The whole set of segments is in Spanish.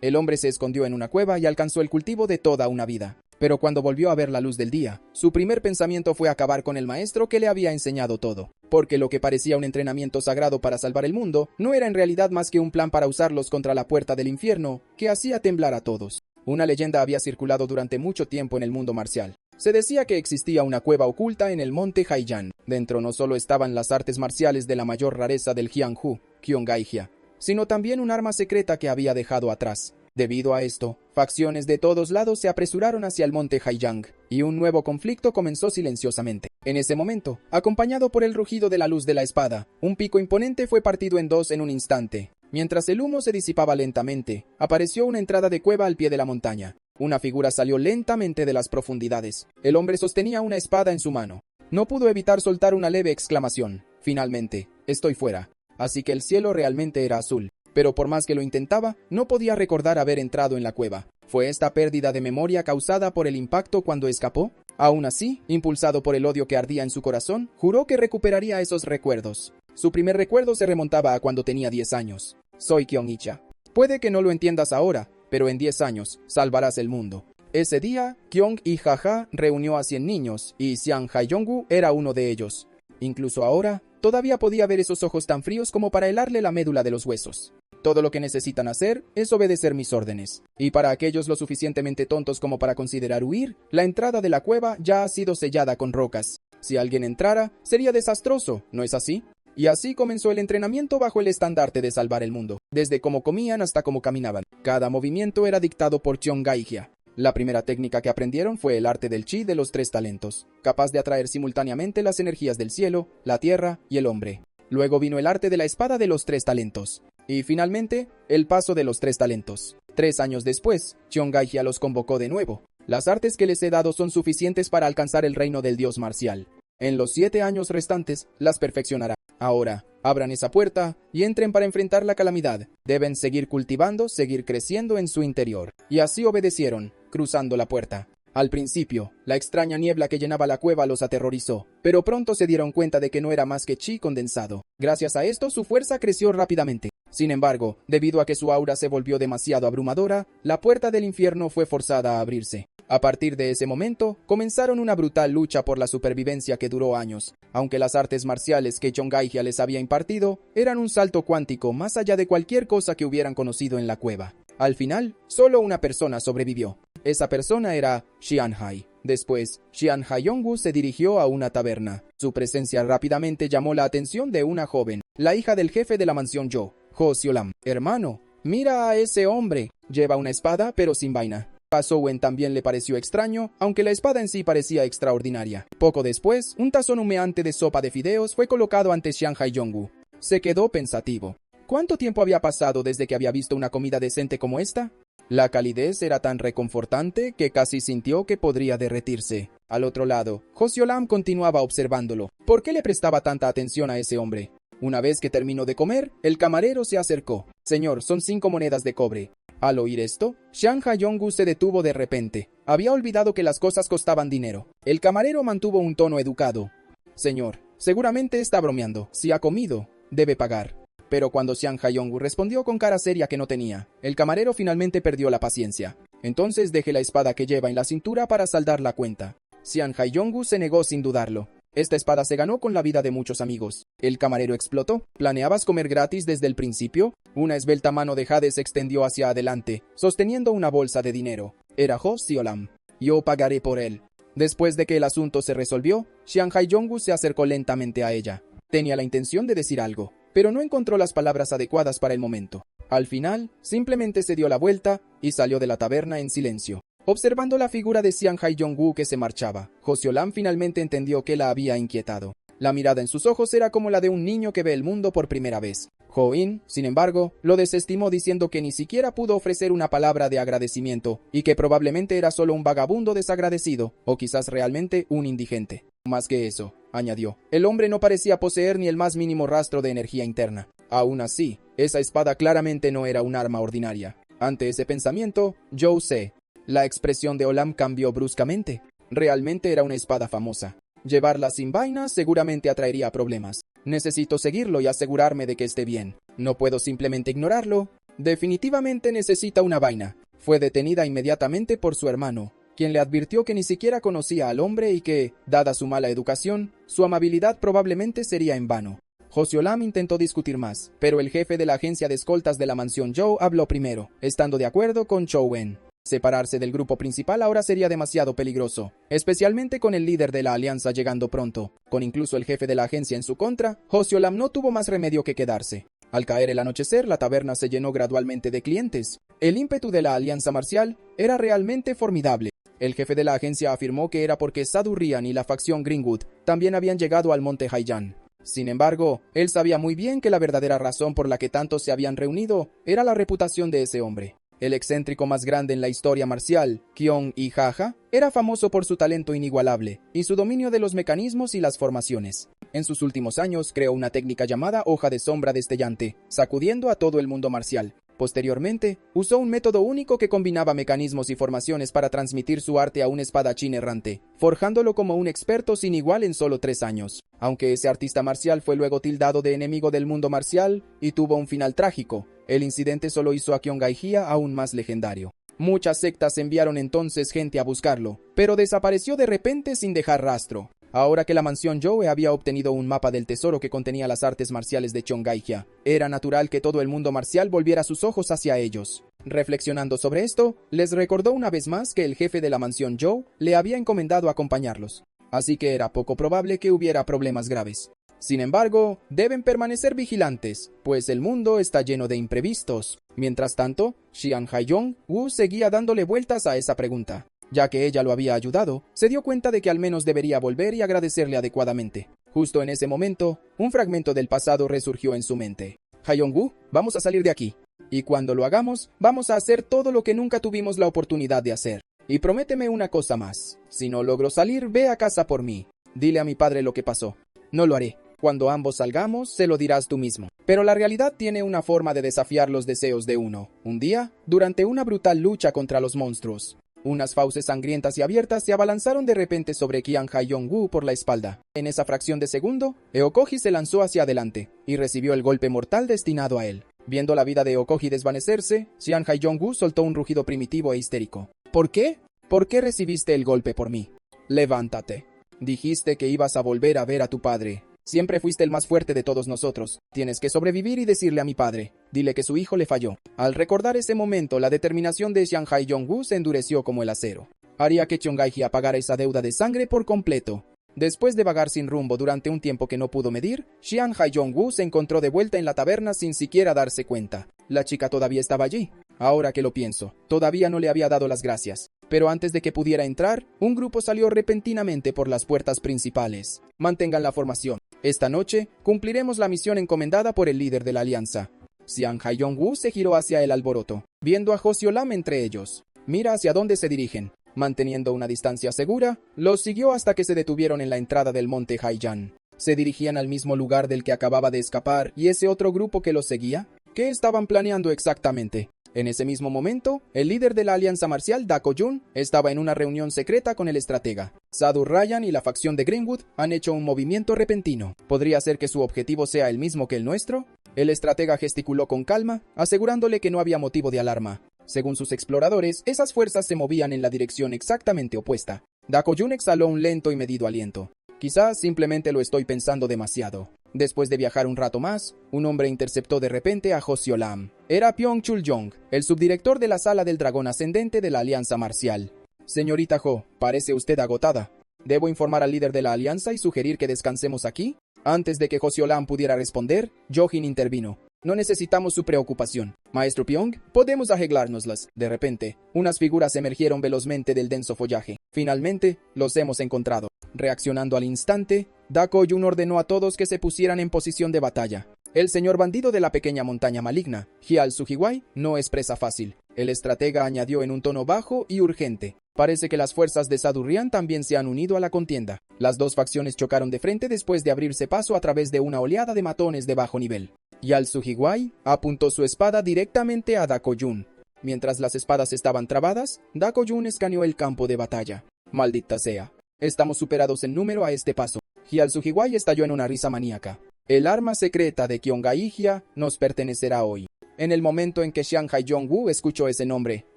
El hombre se escondió en una cueva y alcanzó el cultivo de toda una vida. Pero cuando volvió a ver la luz del día, su primer pensamiento fue acabar con el maestro que le había enseñado todo. Porque lo que parecía un entrenamiento sagrado para salvar el mundo, no era en realidad más que un plan para usarlos contra la puerta del infierno, que hacía temblar a todos. Una leyenda había circulado durante mucho tiempo en el mundo marcial. Se decía que existía una cueva oculta en el monte Haiyan. Dentro no solo estaban las artes marciales de la mayor rareza del Jianghu, Kyongaijia, sino también un arma secreta que había dejado atrás. Debido a esto, facciones de todos lados se apresuraron hacia el monte Haiyang, y un nuevo conflicto comenzó silenciosamente. En ese momento, acompañado por el rugido de la luz de la espada, un pico imponente fue partido en dos en un instante. Mientras el humo se disipaba lentamente, apareció una entrada de cueva al pie de la montaña. Una figura salió lentamente de las profundidades. El hombre sostenía una espada en su mano. No pudo evitar soltar una leve exclamación. Finalmente, estoy fuera. Así que el cielo realmente era azul. Pero por más que lo intentaba, no podía recordar haber entrado en la cueva. ¿Fue esta pérdida de memoria causada por el impacto cuando escapó? Aún así, impulsado por el odio que ardía en su corazón, juró que recuperaría esos recuerdos. Su primer recuerdo se remontaba a cuando tenía 10 años. Soy Kyong-icha. Puede que no lo entiendas ahora, pero en 10 años salvarás el mundo. Ese día, Kyong-i-jaja reunió a 100 niños, y Xiang Haiyongu era uno de ellos. Incluso ahora, todavía podía ver esos ojos tan fríos como para helarle la médula de los huesos. Todo lo que necesitan hacer es obedecer mis órdenes. Y para aquellos lo suficientemente tontos como para considerar huir, la entrada de la cueva ya ha sido sellada con rocas. Si alguien entrara, sería desastroso, ¿no es así? Y así comenzó el entrenamiento bajo el estandarte de salvar el mundo. Desde cómo comían hasta cómo caminaban. Cada movimiento era dictado por Kyongaijia. La primera técnica que aprendieron fue el arte del chi de los 3 talentos, capaz de atraer simultáneamente las energías del cielo, la tierra y el hombre. Luego vino el arte de la espada de los 3 talentos. Y finalmente, el paso de los 3 talentos. 3 años después, Kyongaijia los convocó de nuevo. Las artes que les he dado son suficientes para alcanzar el reino del dios marcial. En los 7 años restantes, las perfeccionará. Ahora, abran esa puerta y entren para enfrentar la calamidad. Deben seguir cultivando, seguir creciendo en su interior. Y así obedecieron, cruzando la puerta. Al principio, la extraña niebla que llenaba la cueva los aterrorizó, pero pronto se dieron cuenta de que no era más que chi condensado. Gracias a esto, su fuerza creció rápidamente. Sin embargo, debido a que su aura se volvió demasiado abrumadora, la puerta del infierno fue forzada a abrirse. A partir de ese momento, comenzaron una brutal lucha por la supervivencia que duró años. Aunque las artes marciales que Kyongaijia les había impartido eran un salto cuántico más allá de cualquier cosa que hubieran conocido en la cueva. Al final, solo una persona sobrevivió. Esa persona era Xianhai. Después, Xiang Haiyongu se dirigió a una taberna. Su presencia rápidamente llamó la atención de una joven, la hija del jefe de la mansión Yo, Ho Siolam. Hermano, mira a ese hombre. Lleva una espada, pero sin vaina. A Sowen también le pareció extraño, aunque la espada en sí parecía extraordinaria. Poco después, un tazón humeante de sopa de fideos fue colocado ante Xiang Haiyongu. Se quedó pensativo. ¿Cuánto tiempo había pasado desde que había visto una comida decente como esta? La calidez era tan reconfortante que casi sintió que podría derretirse. Al otro lado, Josyolam continuaba observándolo. ¿Por qué le prestaba tanta atención a ese hombre? Una vez que terminó de comer, el camarero se acercó. Señor, son 5 monedas de cobre. Al oír esto, Xiang Haiyongu se detuvo de repente. Había olvidado que las cosas costaban dinero. El camarero mantuvo un tono educado. Señor, seguramente está bromeando. Si ha comido, debe pagar. Pero cuando Xiang Haiyongu respondió con cara seria que no tenía, el camarero finalmente perdió la paciencia. Entonces deje la espada que lleva en la cintura para saldar la cuenta. Xiang Haiyongu se negó sin dudarlo. Esta espada se ganó con la vida de muchos amigos. El camarero explotó. ¿Planeabas comer gratis desde el principio? Una esbelta mano de jade se extendió hacia adelante, sosteniendo una bolsa de dinero. Era Ho Siolam. Yo pagaré por él. Después de que el asunto se resolvió, Xiang Haiyongu se acercó lentamente a ella. Tenía la intención de decir algo, pero no encontró las palabras adecuadas para el momento. Al final, simplemente se dio la vuelta y salió de la taberna en silencio, observando la figura de Xiang Haiyongu que se marchaba. Josyolam finalmente entendió que la había inquietado. La mirada en sus ojos era como la de un niño que ve el mundo por primera vez. Ho-in, sin embargo, lo desestimó diciendo que ni siquiera pudo ofrecer una palabra de agradecimiento y que probablemente era solo un vagabundo desagradecido o quizás realmente un indigente. Más que eso, añadió, el hombre no parecía poseer ni el más mínimo rastro de energía interna. Aún así, esa espada claramente no era un arma ordinaria. Ante ese pensamiento, Zhou sé. La expresión de Olam cambió bruscamente. Realmente era una espada famosa. Llevarla sin vainas seguramente atraería problemas. Necesito seguirlo y asegurarme de que esté bien. No puedo simplemente ignorarlo. Definitivamente necesita una vaina. Fue detenida inmediatamente por su hermano, quien le advirtió que ni siquiera conocía al hombre y que, dada su mala educación, su amabilidad probablemente sería en vano. Josyolam intentó discutir más, pero el jefe de la agencia de escoltas de la mansión Zhou habló primero, estando de acuerdo con Chou Wen. Separarse del grupo principal ahora sería demasiado peligroso, especialmente con el líder de la alianza llegando pronto. Con incluso el jefe de la agencia en su contra, Josyolam no tuvo más remedio que quedarse. Al caer el anochecer, la taberna se llenó gradualmente de clientes. El ímpetu de la alianza marcial era realmente formidable. El jefe de la agencia afirmó que era porque Sadu Ryan y la facción Greenwood también habían llegado al monte Haiyan. Sin embargo, él sabía muy bien que la verdadera razón por la que tantos se habían reunido era la reputación de ese hombre. El excéntrico más grande en la historia marcial, Kyong Ihaha, era famoso por su talento inigualable y su dominio de los mecanismos y las formaciones. En sus últimos años creó una técnica llamada hoja de sombra destellante, sacudiendo a todo el mundo marcial. Posteriormente, usó un método único que combinaba mecanismos y formaciones para transmitir su arte a un espadachín errante, forjándolo como un experto sin igual en solo 3 años. Aunque ese artista marcial fue luego tildado de enemigo del mundo marcial y tuvo un final trágico, el incidente solo hizo a Kyonghae aún más legendario. Muchas sectas enviaron entonces gente a buscarlo, pero desapareció de repente sin dejar rastro. Ahora que la mansión Zhou había obtenido un mapa del tesoro que contenía las artes marciales de Kyonghae, era natural que todo el mundo marcial volviera sus ojos hacia ellos. Reflexionando sobre esto, les recordó una vez más que el jefe de la mansión Zhou le había encomendado acompañarlos, así que era poco probable que hubiera problemas graves. Sin embargo, deben permanecer vigilantes, pues el mundo está lleno de imprevistos. Mientras tanto, Xian Haiyong-wu seguía dándole vueltas a esa pregunta. Ya que ella lo había ayudado, se dio cuenta de que al menos debería volver y agradecerle adecuadamente. Justo en ese momento, un fragmento del pasado resurgió en su mente. Haiyong-wu, vamos a salir de aquí. Y cuando lo hagamos, vamos a hacer todo lo que nunca tuvimos la oportunidad de hacer. Y prométeme una cosa más. Si no logro salir, ve a casa por mí. Dile a mi padre lo que pasó. No lo haré. Cuando ambos salgamos, se lo dirás tú mismo. Pero la realidad tiene una forma de desafiar los deseos de uno. Un día, durante una brutal lucha contra los monstruos, unas fauces sangrientas y abiertas se abalanzaron de repente sobre Qian Haiyong-wu por la espalda. En esa fracción de segundo, Eokoji se lanzó hacia adelante y recibió el golpe mortal destinado a él. Viendo la vida de Eokoji desvanecerse, Qian Haiyong-wu soltó un rugido primitivo e histérico. ¿Por qué? ¿Por qué recibiste el golpe por mí? Levántate. Dijiste que ibas a volver a ver a tu padre. Siempre fuiste el más fuerte de todos nosotros. Tienes que sobrevivir y decirle a mi padre. Dile que su hijo le falló. Al recordar ese momento, la determinación de Xian Haiyong-wu se endureció como el acero. Haría que Kyonghae pagara esa deuda de sangre por completo. Después de vagar sin rumbo durante un tiempo que no pudo medir, Xian Haiyong-wu se encontró de vuelta en la taberna sin siquiera darse cuenta. La chica todavía estaba allí. Ahora que lo pienso, todavía no le había dado las gracias. Pero antes de que pudiera entrar, un grupo salió repentinamente por las puertas principales. Mantengan la formación. Esta noche, cumpliremos la misión encomendada por el líder de la alianza. Xian Haiyong-wu se giró hacia el alboroto, viendo a Josyolam entre ellos. Mira hacia dónde se dirigen. Manteniendo una distancia segura, los siguió hasta que se detuvieron en la entrada del monte Haiyan. ¿Se dirigían al mismo lugar del que acababa de escapar y ese otro grupo que los seguía? ¿Qué estaban planeando exactamente? En ese mismo momento, el líder de la alianza marcial, Dako Jun, estaba en una reunión secreta con el estratega. Sadu Ryan y la facción de Greenwood han hecho un movimiento repentino. ¿Podría ser que su objetivo sea el mismo que el nuestro? El estratega gesticuló con calma, asegurándole que no había motivo de alarma. Según sus exploradores, esas fuerzas se movían en la dirección exactamente opuesta. Dako Jun exhaló un lento y medido aliento. Quizás simplemente lo estoy pensando demasiado. Después de viajar un rato más, un hombre interceptó de repente a Josyolam. Era Pyong Chul-jong, el subdirector de la Sala del Dragón Ascendente de la Alianza Marcial. Señorita Jo, parece usted agotada. ¿Debo informar al líder de la Alianza y sugerir que descansemos aquí? Antes de que Josyolam pudiera responder, Jojin intervino. No necesitamos su preocupación. Maestro Pyong, podemos arreglárnoslas. De repente, unas figuras emergieron velozmente del denso follaje. Finalmente, los hemos encontrado. Reaccionando al instante, Dako Jun ordenó a todos que se pusieran en posición de batalla. El señor bandido de la pequeña montaña maligna, Hial Sujiwai, no es presa fácil. El estratega añadió en un tono bajo y urgente. Parece que las fuerzas de Sadu Ryan también se han unido a la contienda. Las dos facciones chocaron de frente después de abrirse paso a través de una oleada de matones de bajo nivel. Hial Sujiwai apuntó su espada directamente a Dako Jun. Mientras las espadas estaban trabadas, Dako Jun escaneó el campo de batalla. Maldita sea. Estamos superados en número a este paso. Hial Sujiwai estalló en una risa maníaca. El arma secreta de Kyonghae nos pertenecerá hoy. En el momento en que Xiang Haiyong-wu escuchó ese nombre,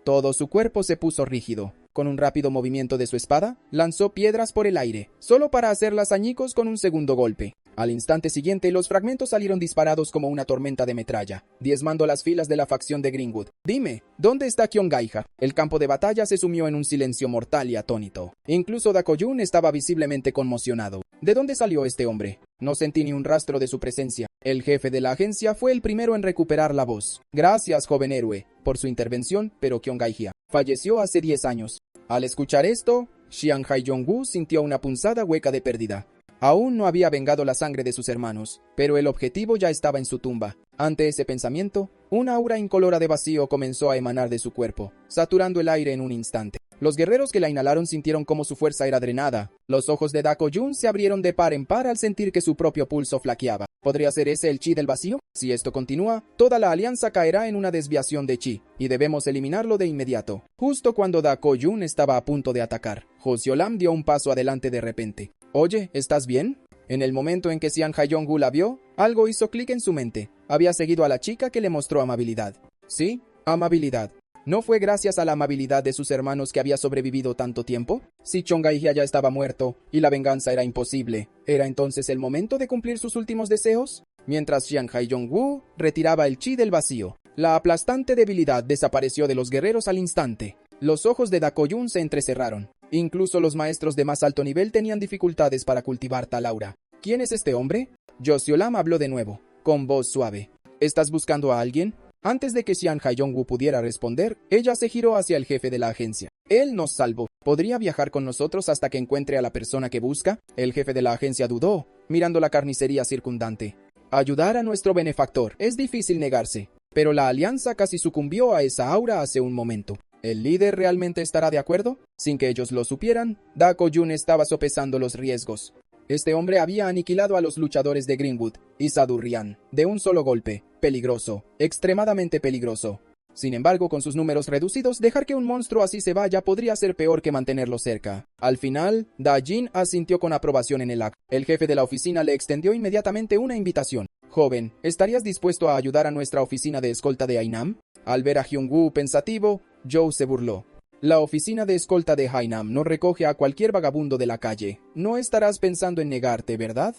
todo su cuerpo se puso rígido. Con un rápido movimiento de su espada, lanzó piedras por el aire, solo para hacerlas añicos con un segundo golpe. Al instante siguiente, los fragmentos salieron disparados como una tormenta de metralla, diezmando las filas de la facción de Greenwood. Dime, ¿dónde está Kyonggaija? El campo de batalla se sumió en un silencio mortal y atónito. Incluso Dako-jun estaba visiblemente conmocionado. ¿De dónde salió este hombre? No sentí ni un rastro de su presencia. El jefe de la agencia fue el primero en recuperar la voz. Gracias, joven héroe, por su intervención, pero Kyonggaija falleció hace 10 años. Al escuchar esto, Xiang Haiyong-wu sintió una punzada hueca de pérdida. Aún no había vengado la sangre de sus hermanos, pero el objetivo ya estaba en su tumba. Ante ese pensamiento, una aura incolora de vacío comenzó a emanar de su cuerpo, saturando el aire en un instante. Los guerreros que la inhalaron sintieron cómo su fuerza era drenada. Los ojos de Dako-jun se abrieron de par en par al sentir que su propio pulso flaqueaba. ¿Podría ser ese el chi del vacío? Si esto continúa, toda la alianza caerá en una desviación de chi, y debemos eliminarlo de inmediato. Justo cuando Dako-jun estaba a punto de atacar, Joseo-lam dio un paso adelante de repente. Oye, ¿estás bien? En el momento en que Xiang Haiyong-wu la vio, algo hizo clic en su mente. Había seguido a la chica que le mostró amabilidad. Sí, amabilidad. ¿No fue gracias a la amabilidad de sus hermanos que había sobrevivido tanto tiempo? Si Chongaijia ya estaba muerto y la venganza era imposible, ¿era entonces el momento de cumplir sus últimos deseos? Mientras Xiang Haiyong-wu retiraba el chi del vacío, la aplastante debilidad desapareció de los guerreros al instante. Los ojos de Dako-jun se entrecerraron. Incluso los maestros de más alto nivel tenían dificultades para cultivar tal aura. ¿Quién es este hombre? Joseo-lam habló de nuevo, con voz suave. ¿Estás buscando a alguien? Antes de que Xiang Haiyong-wu pudiera responder, ella se giró hacia el jefe de la agencia. Él nos salvó. ¿Podría viajar con nosotros hasta que encuentre a la persona que busca? El jefe de la agencia dudó, mirando la carnicería circundante. Ayudar a nuestro benefactor. Es difícil negarse. Pero la alianza casi sucumbió a esa aura hace un momento. ¿El líder realmente estará de acuerdo? Sin que ellos lo supieran, Dako-jun estaba sopesando los riesgos. Este hombre había aniquilado a los luchadores de Greenwood y Sadurrian de un solo golpe. Peligroso, extremadamente peligroso. Sin embargo, con sus números reducidos, dejar que un monstruo así se vaya podría ser peor que mantenerlo cerca. Al final, Da-jin asintió con aprobación en el acto. El jefe de la oficina le extendió inmediatamente una invitación. Joven, ¿estarías dispuesto a ayudar a nuestra oficina de escolta de Hainam? Al ver a Hyung-woo pensativo, Joe se burló. La oficina de escolta de Hainam no recoge a cualquier vagabundo de la calle. No estarás pensando en negarte, ¿verdad?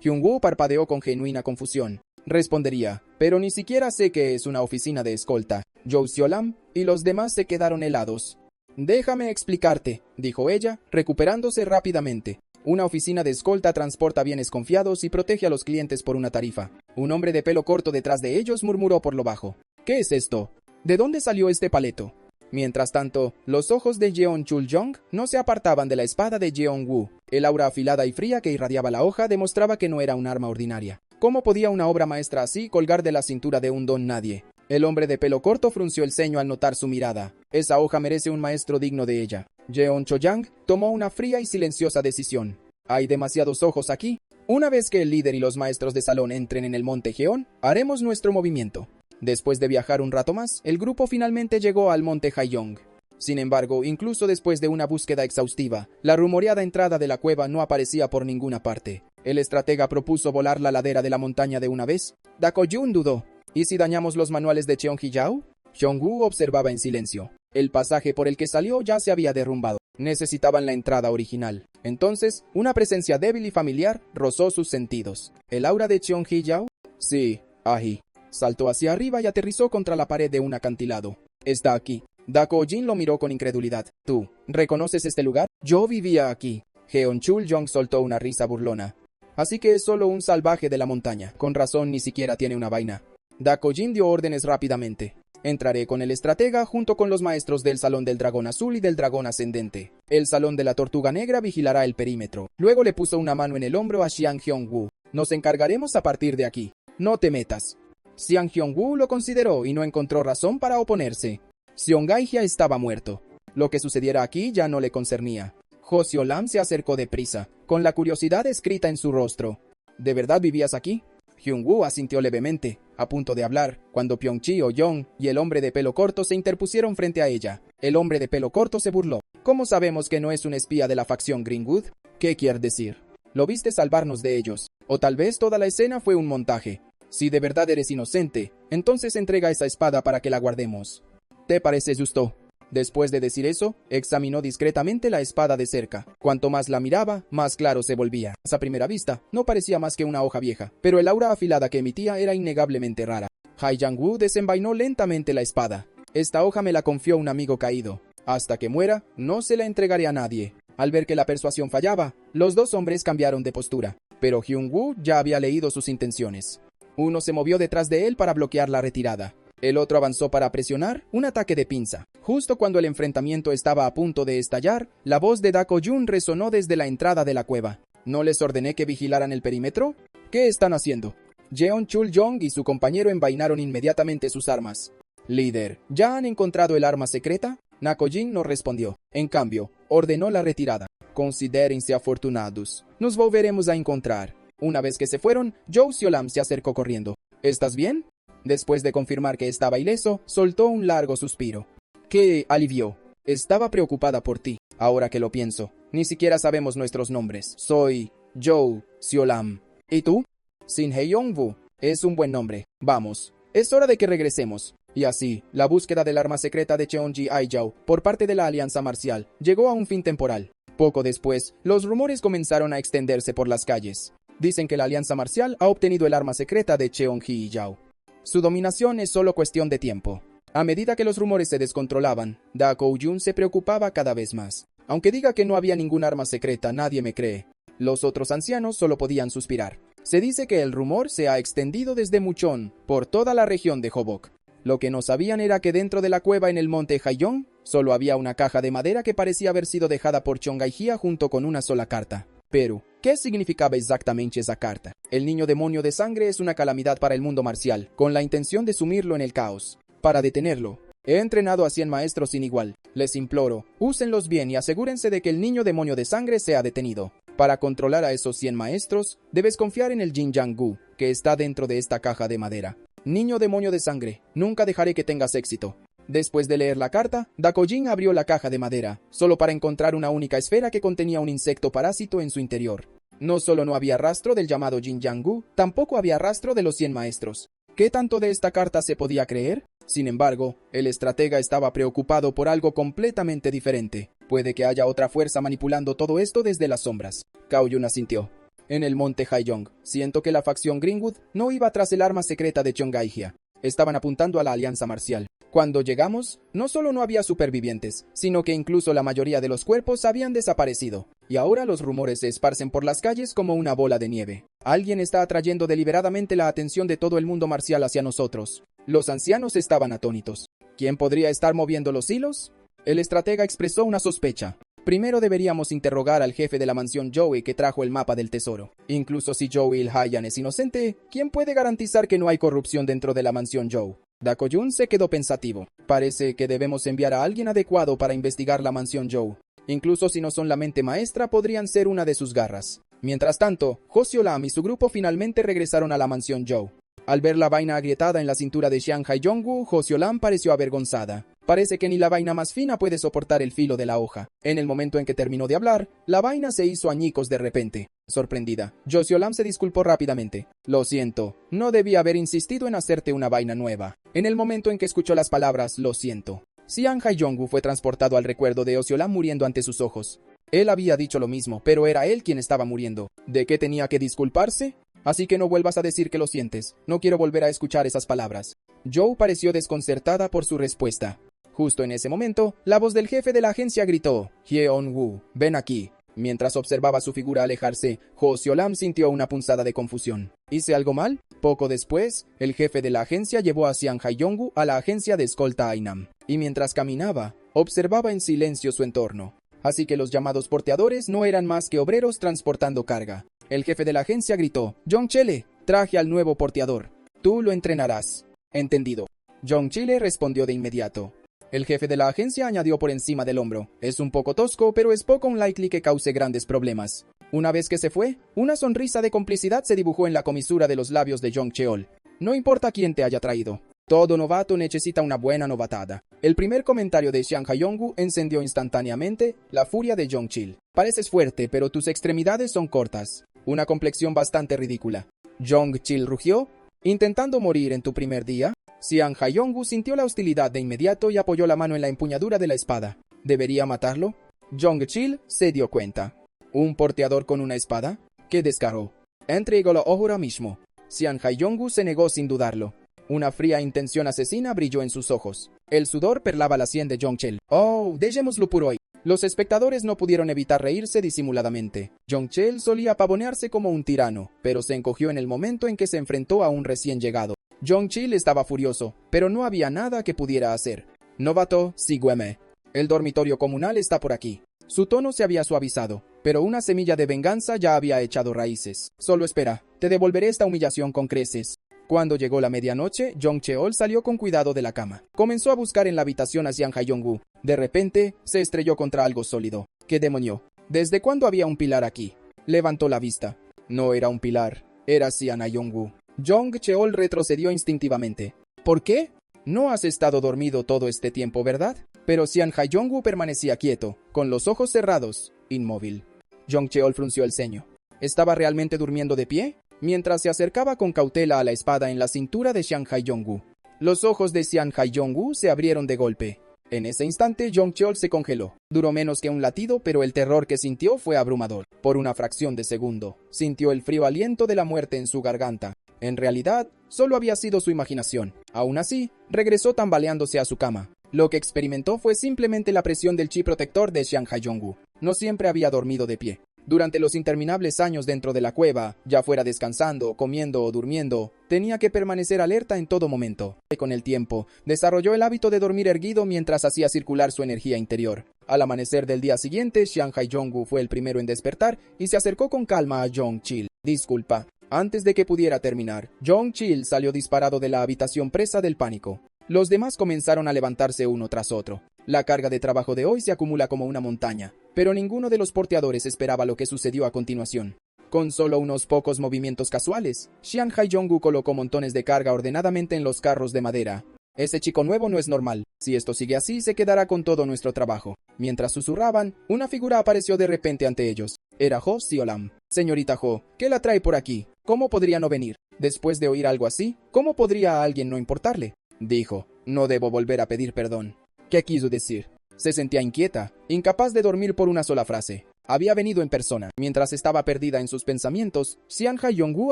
Hyung-woo parpadeó con genuina confusión. Respondería, pero ni siquiera sé que es una oficina de escolta. Joseo-lam y los demás se quedaron helados. Déjame explicarte, dijo ella, recuperándose rápidamente. Una oficina de escolta transporta bienes confiados y protege a los clientes por una tarifa. Un hombre de pelo corto detrás de ellos murmuró por lo bajo. ¿Qué es esto? ¿De dónde salió este paleto? Mientras tanto, los ojos de Jeon Chul-jong no se apartaban de la espada de Jeon-woo. El aura afilada y fría que irradiaba la hoja demostraba que no era un arma ordinaria. ¿Cómo podía una obra maestra así colgar de la cintura de un don nadie? El hombre de pelo corto frunció el ceño al notar su mirada. Esa hoja merece un maestro digno de ella. Jeon Cho-jang tomó una fría y silenciosa decisión. Hay demasiados ojos aquí. Una vez que el líder y los maestros de salón entren en el monte Jeon, haremos nuestro movimiento. Después de viajar un rato más, el grupo finalmente llegó al monte Haiyong. Sin embargo, incluso después de una búsqueda exhaustiva, la rumoreada entrada de la cueva no aparecía por ninguna parte. El estratega propuso volar la ladera de la montaña de una vez. Dako-jun dudó. ¿Y si dañamos los manuales de Cheonghijao? Hyung-woo observaba en silencio. El pasaje por el que salió ya se había derrumbado. Necesitaban la entrada original. Entonces, una presencia débil y familiar rozó sus sentidos. ¿El aura de Cheonghijao? Sí, Aji. Saltó hacia arriba y aterrizó contra la pared de un acantilado. Está aquí. Dako-jin lo miró con incredulidad. ¿Tú reconoces este lugar? Yo vivía aquí. Jeon Chul-jong soltó una risa burlona. Así que es solo un salvaje de la montaña. Con razón ni siquiera tiene una vaina. Dako-jin dio órdenes rápidamente. Entraré con el estratega junto con los maestros del Salón del Dragón Azul y del Dragón Ascendente. El Salón de la Tortuga Negra vigilará el perímetro. Luego le puso una mano en el hombro a Xiang Hyong-woo. Nos encargaremos a partir de aquí. No te metas. Xiang Hyong-woo lo consideró y no encontró razón para oponerse. Seongaijia estaba muerto. Lo que sucediera aquí ya no le concernía. Joseo-lam se acercó deprisa, con la curiosidad escrita en su rostro. ¿De verdad vivías aquí? Hyung-woo asintió levemente, a punto de hablar, cuando Pyong-chi O-young y el hombre de pelo corto se interpusieron frente a ella. El hombre de pelo corto se burló. ¿Cómo sabemos que no es un espía de la facción Greenwood? ¿Qué quiere decir? Lo viste salvarnos de ellos. O tal vez toda la escena fue un montaje. Si de verdad eres inocente, entonces entrega esa espada para que la guardemos. ¿Te parece justo? Después de decir eso, examinó discretamente la espada de cerca. Cuanto más la miraba, más claro se volvía. A primera vista, no parecía más que una hoja vieja, pero el aura afilada que emitía era innegablemente rara. Hai Yang-woo desenvainó lentamente la espada. Esta hoja me la confió un amigo caído. Hasta que muera, no se la entregaré a nadie. Al ver que la persuasión fallaba, los dos hombres cambiaron de postura, pero Hyun-woo ya había leído sus intenciones. Uno se movió detrás de él para bloquear la retirada. El otro avanzó para presionar un ataque de pinza. Justo cuando el enfrentamiento estaba a punto de estallar, la voz de Dako-jun resonó desde la entrada de la cueva. ¿No les ordené que vigilaran el perímetro? ¿Qué están haciendo? Jeon Chul-jong y su compañero envainaron inmediatamente sus armas. Líder, ¿ya han encontrado el arma secreta? Nako-jin no respondió. En cambio, ordenó la retirada. Considérense afortunados. Nos volveremos a encontrar. Una vez que se fueron, Jo Seol-am se acercó corriendo. ¿Estás bien? Después de confirmar que estaba ileso, soltó un largo suspiro. ¡Qué alivio! Estaba preocupada por ti. Ahora que lo pienso, ni siquiera sabemos nuestros nombres. Soy Jo Seol-am. ¿Y tú? Shin Hye-yong-woo. Es un buen nombre. Vamos. Es hora de que regresemos. Y así, la búsqueda del arma secreta de Cheonji Aijao por parte de la Alianza Marcial llegó a un fin temporal. Poco después, los rumores comenzaron a extenderse por las calles. Dicen que la Alianza Marcial ha obtenido el arma secreta de Cheonji Aijao. Su dominación es solo cuestión de tiempo. A medida que los rumores se descontrolaban, Dako-jun se preocupaba cada vez más. Aunque diga que no había ningún arma secreta, nadie me cree. Los otros ancianos solo podían suspirar. Se dice que el rumor se ha extendido desde Mucheon por toda la región de Hobok. Lo que no sabían era que dentro de la cueva en el monte Haiyong solo había una caja de madera que parecía haber sido dejada por Chong Ai-jia junto con una sola carta. Pero, ¿qué significaba exactamente esa carta? El niño demonio de sangre es una calamidad para el mundo marcial, con la intención de sumirlo en el caos. Para detenerlo, he entrenado a 100 maestros sin igual. Les imploro, úsenlos bien y asegúrense de que el niño demonio de sangre sea detenido. Para controlar a esos 100 maestros, debes confiar en el Jin Yang-gu, que está dentro de esta caja de madera. Niño demonio de sangre, nunca dejaré que tengas éxito. Después de leer la carta, Dako-jin abrió la caja de madera, solo para encontrar una única esfera que contenía un insecto parásito en su interior. No solo no había rastro del llamado Jin Yang-gu, tampoco había rastro de los 100 maestros. ¿Qué tanto de esta carta se podía creer? Sin embargo, el estratega estaba preocupado por algo completamente diferente. Puede que haya otra fuerza manipulando todo esto desde las sombras. Cao Yun asintió. En el monte Haiyong, siento que la facción Greenwood no iba tras el arma secreta de Chong Ai-jia. Estaban apuntando a la alianza marcial. Cuando llegamos, no solo no había supervivientes, sino que incluso la mayoría de los cuerpos habían desaparecido. Y ahora los rumores se esparcen por las calles como una bola de nieve. Alguien está atrayendo deliberadamente la atención de todo el mundo marcial hacia nosotros. Los ancianos estaban atónitos. ¿Quién podría estar moviendo los hilos? El estratega expresó una sospecha. Primero deberíamos interrogar al jefe de la mansión Joey que trajo el mapa del tesoro. Incluso si Joey Il-hayan es inocente, ¿quién puede garantizar que no hay corrupción dentro de la mansión Joe? Dako-jun se quedó pensativo. Parece que debemos enviar a alguien adecuado para investigar la mansión Joe. Incluso si no son la mente maestra, podrían ser una de sus garras. Mientras tanto, Jo Seol-am y su grupo finalmente regresaron a la mansión Joe. Al ver la vaina agrietada en la cintura de Xiang Haiyong-woo, Jo Seol-am pareció avergonzada. Parece que ni la vaina más fina puede soportar el filo de la hoja. En el momento en que terminó de hablar, la vaina se hizo añicos de repente. Sorprendida, Jo Seol-am se disculpó rápidamente. Lo siento, no debía haber insistido en hacerte una vaina nueva. En el momento en que escuchó las palabras, lo siento, Xiang Haiyong-woo fue transportado al recuerdo de Jo Seol-am muriendo ante sus ojos. Él había dicho lo mismo, pero era él quien estaba muriendo. ¿De qué tenía que disculparse? Así que no vuelvas a decir que lo sientes. No quiero volver a escuchar esas palabras. Joe pareció desconcertada por su respuesta. Justo en ese momento, la voz del jefe de la agencia gritó: Hyeon-woo, ven aquí. Mientras observaba su figura alejarse, Jo Seol-am sintió una punzada de confusión. ¿Hice algo mal? Poco después, el jefe de la agencia llevó a Xiang Haiyong-woo a la agencia de escolta Ainam. Y mientras caminaba, observaba en silencio su entorno. Así que los llamados porteadores no eran más que obreros transportando carga. El jefe de la agencia gritó: Jong Chile, traje al nuevo porteador. Tú lo entrenarás. Entendido. Jong Chile respondió de inmediato. El jefe de la agencia añadió por encima del hombro: es un poco tosco, pero es poco unlikely que cause grandes problemas. Una vez que se fue, una sonrisa de complicidad se dibujó en la comisura de los labios de Jong Cheol. No importa quién te haya traído. Todo novato necesita una buena novatada. El primer comentario de Xiang Haiyong-woo encendió instantáneamente la furia de Jong Chil. Pareces fuerte, pero tus extremidades son cortas. Una complexión bastante ridícula. Jong Chil rugió. ¿Intentando morir en tu primer día? Xian Haiyongu sintió la hostilidad de inmediato y apoyó la mano en la empuñadura de la espada. ¿Debería matarlo? Jong Chil se dio cuenta. ¿Un porteador con una espada? ¡Qué descaro! Entrególo ahora mismo. Xian Haiyongu se negó sin dudarlo. Una fría intención asesina brilló en sus ojos. El sudor perlaba la sien de Jong Chil. ¡Oh, dejémoslo por hoy! Los espectadores no pudieron evitar reírse disimuladamente. Jong Chil solía pavonearse como un tirano, pero se encogió en el momento en que se enfrentó a un recién llegado. Jong Chil estaba furioso, pero no había nada que pudiera hacer. Novato, sígueme. El dormitorio comunal está por aquí. Su tono se había suavizado, pero una semilla de venganza ya había echado raíces. Solo espera, te devolveré esta humillación con creces. Cuando llegó la medianoche, Jong Cheol salió con cuidado de la cama. Comenzó a buscar en la habitación a Xian Haiyongu. De repente, se estrelló contra algo sólido. ¿Qué demonio? ¿Desde cuándo había un pilar aquí? Levantó la vista. No era un pilar, era Xian Haiyongu. Jong Cheol retrocedió instintivamente. ¿Por qué? No has estado dormido todo este tiempo, ¿verdad? Pero Xian Haiyongu permanecía quieto, con los ojos cerrados, inmóvil. Jong Cheol frunció el ceño. ¿Estaba realmente durmiendo de pie? Mientras se acercaba con cautela a la espada en la cintura de Xian Haiyongu. Los ojos de Xian Haiyongu se abrieron de golpe. En ese instante, Jong Cheol se congeló. Duró menos que un latido, pero el terror que sintió fue abrumador. Por una fracción de segundo, sintió el frío aliento de la muerte en su garganta. En realidad, solo había sido su imaginación. Aún así, regresó tambaleándose a su cama. Lo que experimentó fue simplemente la presión del chi protector de Xian Haiyongu. No siempre había dormido de pie. Durante los interminables años dentro de la cueva, ya fuera descansando, comiendo o durmiendo, tenía que permanecer alerta en todo momento. Con el tiempo, desarrolló el hábito de dormir erguido mientras hacía circular su energía interior. Al amanecer del día siguiente, Xian Haiyongu fue el primero en despertar y se acercó con calma a Jong Chil. Disculpa. Antes de que pudiera terminar, Jong Chil salió disparado de la habitación presa del pánico. Los demás comenzaron a levantarse uno tras otro. La carga de trabajo de hoy se acumula como una montaña, pero ninguno de los porteadores esperaba lo que sucedió a continuación. Con solo unos pocos movimientos casuales, Xian Haiyongu colocó montones de carga ordenadamente en los carros de madera. Ese chico nuevo no es normal. Si esto sigue así, se quedará con todo nuestro trabajo. Mientras susurraban, una figura apareció de repente ante ellos. Era Ho Siolam. Señorita Ho, ¿qué la trae por aquí? ¿Cómo podría no venir? Después de oír algo así, ¿cómo podría a alguien no importarle? Dijo, no debo volver a pedir perdón. ¿Qué quiso decir? Se sentía inquieta, incapaz de dormir por una sola frase. Había venido en persona. Mientras estaba perdida en sus pensamientos, Xian Haiyongu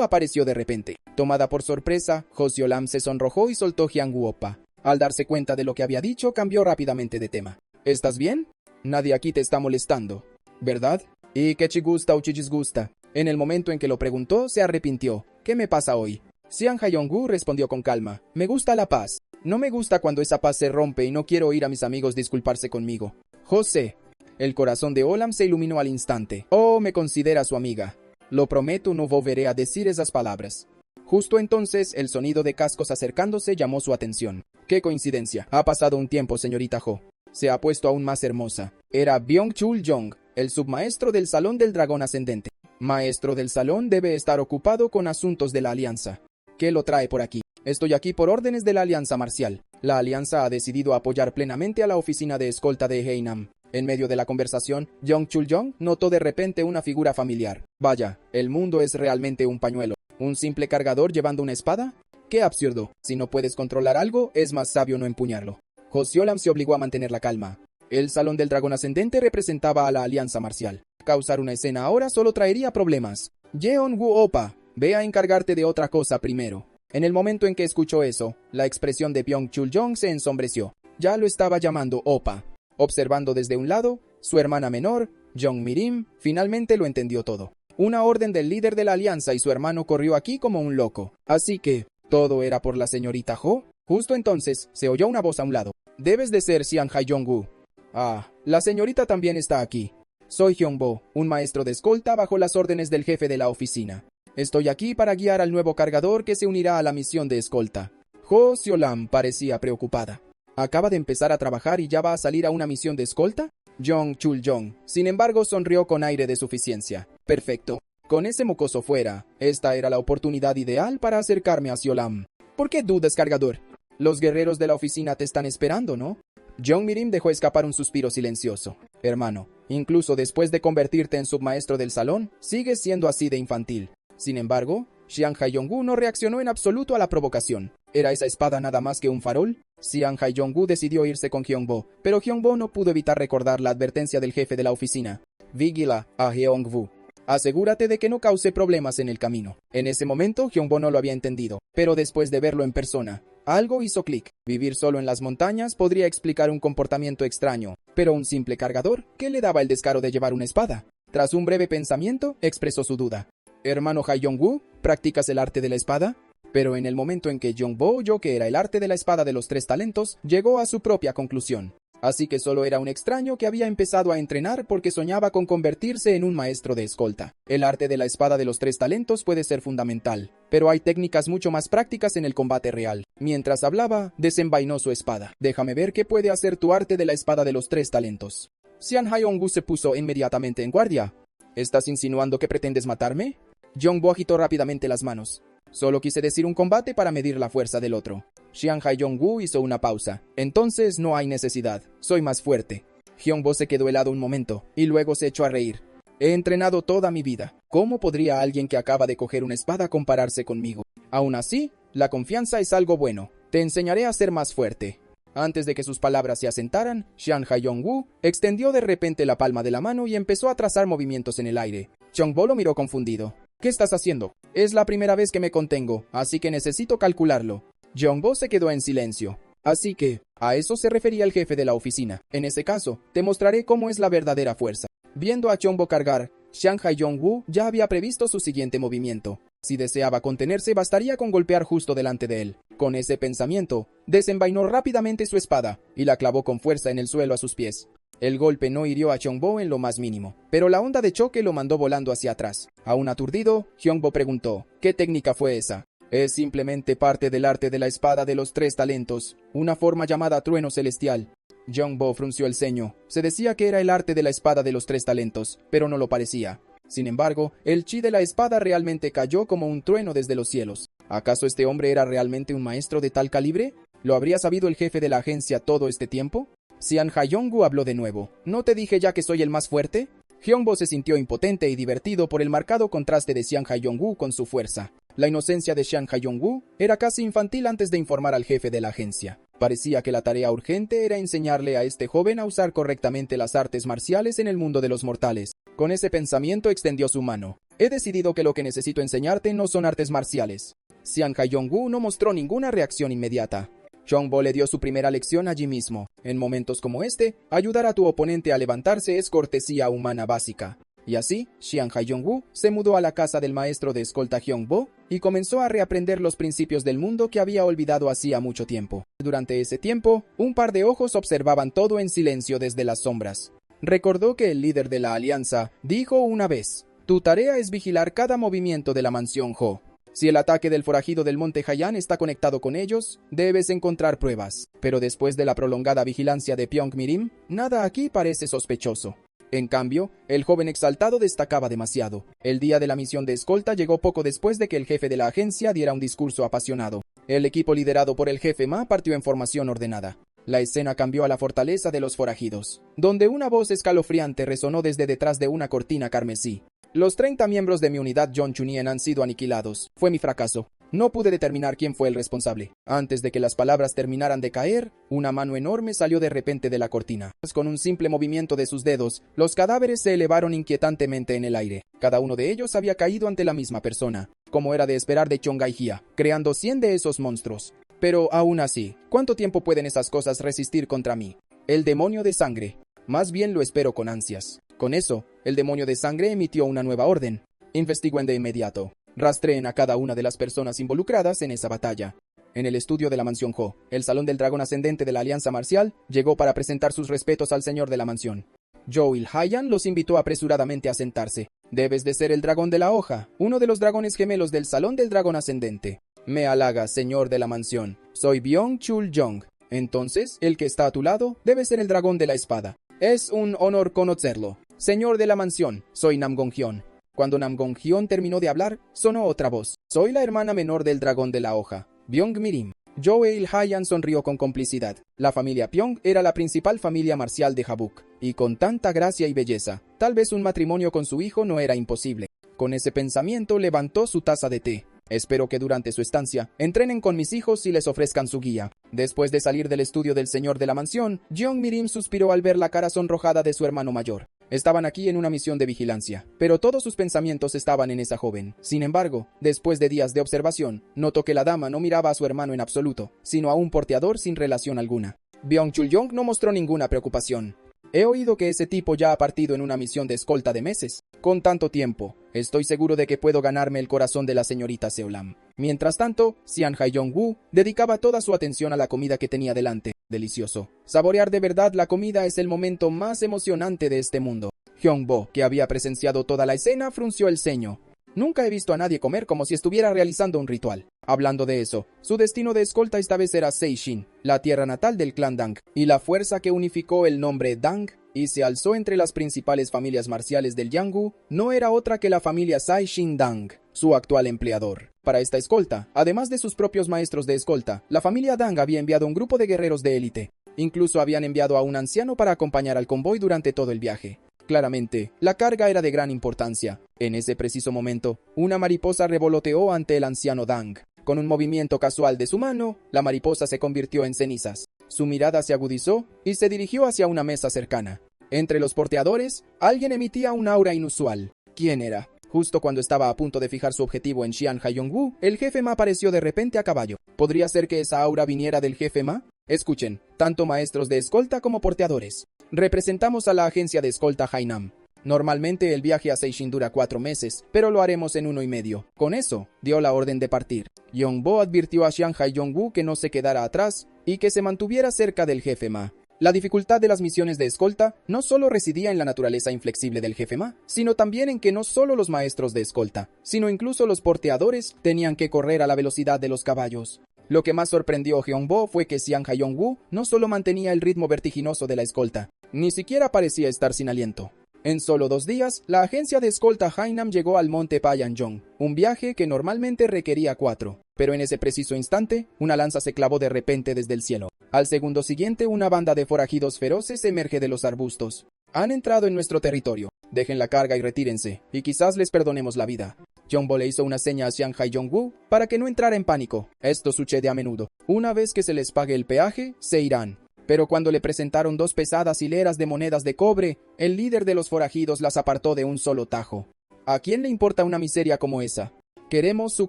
apareció de repente. Tomada por sorpresa, Ho Siolam se sonrojó y soltó Jianggu Oppa. Al darse cuenta de lo que había dicho, cambió rápidamente de tema. ¿Estás bien? Nadie aquí te está molestando, ¿verdad? ¿Y qué te gusta o te disgusta? En el momento en que lo preguntó, se arrepintió. ¿Qué me pasa hoy? Xian Haiyongu respondió con calma. Me gusta la paz. No me gusta cuando esa paz se rompe y no quiero oír a mis amigos disculparse conmigo. José. El corazón de Olam se iluminó al instante. Oh, me considera su amiga. Lo prometo, no volveré a decir esas palabras. Justo entonces, el sonido de cascos acercándose llamó su atención. ¡Qué coincidencia! Ha pasado un tiempo, señorita Ho. Se ha puesto aún más hermosa. Era Byung-Chul Jong, el submaestro del Salón del Dragón Ascendente. Maestro del salón debe estar ocupado con asuntos de la Alianza. ¿Qué lo trae por aquí? Estoy aquí por órdenes de la Alianza Marcial. La Alianza ha decidido apoyar plenamente a la oficina de escolta de Heinam. En medio de la conversación, Byung-Chul Jong notó de repente una figura familiar. Vaya, el mundo es realmente un pañuelo. ¿Un simple cargador llevando una espada? ¡Qué absurdo! Si no puedes controlar algo, es más sabio no empuñarlo. Ho Siolam se obligó a mantener la calma. El Salón del Dragón Ascendente representaba a la Alianza Marcial. Causar una escena ahora solo traería problemas. Jeongu Oppa, ve a encargarte de otra cosa primero. En el momento en que escuchó eso, la expresión de Byung-Chul Jong se ensombreció. Ya lo estaba llamando Oppa. Observando desde un lado, su hermana menor, Jong Mirim, finalmente lo entendió todo. Una orden del líder de la alianza y su hermano corrió aquí como un loco. Así que, ¿todo era por la señorita Ho? Justo entonces, se oyó una voz a un lado. Debes de ser Xian Haiyongu. Ah, la señorita también está aquí. Soy Hyungbo, un maestro de escolta bajo las órdenes del jefe de la oficina. Estoy aquí para guiar al nuevo cargador que se unirá a la misión de escolta. Ho Siolam parecía preocupada. ¿Acaba de empezar a trabajar y ya va a salir a una misión de escolta? Byung-Chul Jong, sin embargo, sonrió con aire de suficiencia. Perfecto. Con ese mocoso fuera, esta era la oportunidad ideal para acercarme a Siolam. ¿Por qué dudas, cargador? Los guerreros de la oficina te están esperando, ¿no? Jong Mirim dejó escapar un suspiro silencioso. Hermano, incluso después de convertirte en submaestro del salón, sigues siendo así de infantil. Sin embargo, Xian Haiyong-gu no reaccionó en absoluto a la provocación. ¿Era esa espada nada más que un farol? Xian Haiyong-gu decidió irse con Hyung-bo, pero Hyung-bo no pudo evitar recordar la advertencia del jefe de la oficina. Vigila a Hyung-bu. Asegúrate de que no cause problemas en el camino. En ese momento, Hyung-bo no lo había entendido, pero después de verlo en persona, algo hizo clic. Vivir solo en las montañas podría explicar un comportamiento extraño, pero un simple cargador, ¿qué le daba el descaro de llevar una espada? Tras un breve pensamiento, expresó su duda. Hermano Haiyong-gu, ¿practicas el arte de la espada? Pero en el momento en que Hyung-bo oyó que era el arte de la espada de los 3 talentos, llegó a su propia conclusión. Así que solo era un extraño que había empezado a entrenar porque soñaba con convertirse en un maestro de escolta. El arte de la espada de los 3 talentos puede ser fundamental, pero hay técnicas mucho más prácticas en el combate real. Mientras hablaba, desenvainó su espada. Déjame ver qué puede hacer tu arte de la espada de los 3 talentos. Xian Haiyong-gu se puso inmediatamente en guardia. ¿Estás insinuando que pretendes matarme? Hyung-bo agitó rápidamente las manos. Solo quise decir un combate para medir la fuerza del otro. Xian Haiyong-gu hizo una pausa. Entonces no hay necesidad. Soy más fuerte. Hyung-bo se quedó helado un momento, y luego se echó a reír. He entrenado toda mi vida. ¿Cómo podría alguien que acaba de coger una espada compararse conmigo? Aún así, la confianza es algo bueno. Te enseñaré a ser más fuerte. Antes de que sus palabras se asentaran, Xian Haiyong-gu extendió de repente la palma de la mano y empezó a trazar movimientos en el aire. Hyung-bo lo miró confundido. ¿Qué estás haciendo? Es la primera vez que me contengo, así que necesito calcularlo. Hyung-bo se quedó en silencio. Así que, a eso se refería el jefe de la oficina. En ese caso, te mostraré cómo es la verdadera fuerza. Viendo a Hyung-bo cargar, Xian Haiyong-gu ya había previsto su siguiente movimiento. Si deseaba contenerse, bastaría con golpear justo delante de él. Con ese pensamiento, desenvainó rápidamente su espada y la clavó con fuerza en el suelo a sus pies. El golpe no hirió a Hyung-bo en lo más mínimo, pero la onda de choque lo mandó volando hacia atrás. Aún aturdido, Hyung-bo preguntó, ¿qué técnica fue esa? Es simplemente parte del arte de la espada de los 3 talentos, una forma llamada trueno celestial. Hyung-bo frunció el ceño. Se decía que era el arte de la espada de los 3 talentos, pero no lo parecía. Sin embargo, el chi de la espada realmente cayó como un trueno desde los cielos. ¿Acaso este hombre era realmente un maestro de tal calibre? ¿Lo habría sabido el jefe de la agencia todo este tiempo? Xian Haiyong-gu habló de nuevo. ¿No te dije ya que soy el más fuerte? Hyung-bo se sintió impotente y divertido por el marcado contraste de Xian Haiyong-gu con su fuerza. La inocencia de Xian Haiyong-gu era casi infantil antes de informar al jefe de la agencia. Parecía que la tarea urgente era enseñarle a este joven a usar correctamente las artes marciales en el mundo de los mortales. Con ese pensamiento extendió su mano. He decidido que lo que necesito enseñarte no son artes marciales. Xian Haiyong-gu no mostró ninguna reacción inmediata. Hyung-bo le dio su primera lección allí mismo. En momentos como este, ayudar a tu oponente a levantarse es cortesía humana básica. Y así, Xian Haiyong-gu se mudó a la casa del maestro de escolta Hyung-bo y comenzó a reaprender los principios del mundo que había olvidado hacía mucho tiempo. Durante ese tiempo, un par de ojos observaban todo en silencio desde las sombras. Recordó que el líder de la alianza dijo una vez, «Tu tarea es vigilar cada movimiento de la mansión Ho. Si el ataque del forajido del monte Haiyan está conectado con ellos, debes encontrar pruebas». Pero después de la prolongada vigilancia de Pyong Mirim, nada aquí parece sospechoso. En cambio, el joven exaltado destacaba demasiado. El día de la misión de escolta llegó poco después de que el jefe de la agencia diera un discurso apasionado. El equipo liderado por el jefe Ma partió en formación ordenada. La escena cambió a la fortaleza de los forajidos, donde una voz escalofriante resonó desde detrás de una cortina carmesí. Los 30 miembros de mi unidad John Chunien han sido aniquilados. Fue mi fracaso. No pude determinar quién fue el responsable. Antes de que las palabras terminaran de caer, una mano enorme salió de repente de la cortina. Con un simple movimiento de sus dedos, los cadáveres se elevaron inquietantemente en el aire. Cada uno de ellos había caído ante la misma persona, como era de esperar de Chongai-hia, creando 100 de esos monstruos. Pero aún así, ¿cuánto tiempo pueden esas cosas resistir contra mí? El demonio de sangre. Más bien lo espero con ansias. Con eso, el demonio de sangre emitió una nueva orden. Investiguen de inmediato. Rastreen a cada una de las personas involucradas en esa batalla. En el estudio de la mansión Ho, el salón del dragón ascendente de la Alianza Marcial llegó para presentar sus respetos al señor de la mansión. Zhou Il-haiyan los invitó apresuradamente a sentarse. Debes de ser el dragón de la hoja, uno de los dragones gemelos del salón del dragón ascendente. Me halaga, señor de la mansión. Soy Byung-chul Jong. Entonces, el que está a tu lado debe ser el dragón de la espada. Es un honor conocerlo. Señor de la mansión, soy Nam-gong-hyun. Cuando Nam-gong-hyun terminó de hablar, sonó otra voz. Soy la hermana menor del dragón de la hoja, Byung Mirim. Zhou Il-haiyan sonrió con complicidad. La familia Pyong era la principal familia marcial de Habuk, y con tanta gracia y belleza, tal vez un matrimonio con su hijo no era imposible. Con ese pensamiento levantó su taza de té. Espero que durante su estancia entrenen con mis hijos y les ofrezcan su guía. Después de salir del estudio del señor de la mansión, Jeong Mirim suspiró al ver la cara sonrojada de su hermano mayor. Estaban aquí en una misión de vigilancia, pero todos sus pensamientos estaban en esa joven. Sin embargo, después de días de observación, notó que la dama no miraba a su hermano en absoluto, sino a un porteador sin relación alguna. Byung-chul-yong no mostró ninguna preocupación. He oído que ese tipo ya ha partido en una misión de escolta de meses. Con tanto tiempo, estoy seguro de que puedo ganarme el corazón de la señorita Seolam. Mientras tanto, Sian Hae-yong-woo dedicaba toda su atención a la comida que tenía delante. Delicioso. Saborear de verdad la comida es el momento más emocionante de este mundo. Hyung-bo, que había presenciado toda la escena, frunció el ceño. Nunca he visto a nadie comer como si estuviera realizando un ritual. Hablando de eso, su destino de escolta esta vez era Seishin, la tierra natal del clan Dang, y la fuerza que unificó el nombre Dang y se alzó entre las principales familias marciales del Yanggu no era otra que la familia Saishin Dang, su actual empleador. Para esta escolta, además de sus propios maestros de escolta, la familia Dang había enviado un grupo de guerreros de élite. Incluso habían enviado a un anciano para acompañar al convoy durante todo el viaje. Claramente, la carga era de gran importancia. En ese preciso momento, una mariposa revoloteó ante el anciano Dang. Con un movimiento casual de su mano, la mariposa se convirtió en cenizas. Su mirada se agudizó y se dirigió hacia una mesa cercana. Entre los porteadores, alguien emitía un aura inusual. ¿Quién era? Justo cuando estaba a punto de fijar su objetivo en Sian Hae-yong-woo, el jefe Ma apareció de repente a caballo. ¿Podría ser que esa aura viniera del jefe Ma? Escuchen, tanto maestros de escolta como porteadores. Representamos a la agencia de escolta Hainam. Normalmente el viaje a Seishin dura 4 meses, pero lo haremos en 1,5. Con eso, dio la orden de partir. Yong-bo advirtió a Sian Hae-yong-woo que no se quedara atrás y que se mantuviera cerca del jefe Ma. La dificultad de las misiones de escolta no solo residía en la naturaleza inflexible del jefe Ma, sino también en que no solo los maestros de escolta, sino incluso los porteadores tenían que correr a la velocidad de los caballos. Lo que más sorprendió a Hyung-bo fue que Sian Hae-yong-woo no solo mantenía el ritmo vertiginoso de la escolta, ni siquiera parecía estar sin aliento. En solo 2 días, la agencia de escolta Hainam llegó al monte Payanjong, un viaje que normalmente requería 4. Pero en ese preciso instante, una lanza se clavó de repente desde el cielo. Al segundo siguiente, una banda de forajidos feroces emerge de los arbustos. Han entrado en nuestro territorio. Dejen la carga y retírense, y quizás les perdonemos la vida. Yong-bo le hizo una seña a Sian Hae-yong-woo para que no entrara en pánico. Esto sucede a menudo. Una vez que se les pague el peaje, se irán. Pero cuando le presentaron 2 pesadas hileras de monedas de cobre, el líder de los forajidos las apartó de un solo tajo. ¿A quién le importa una miseria como esa? Queremos su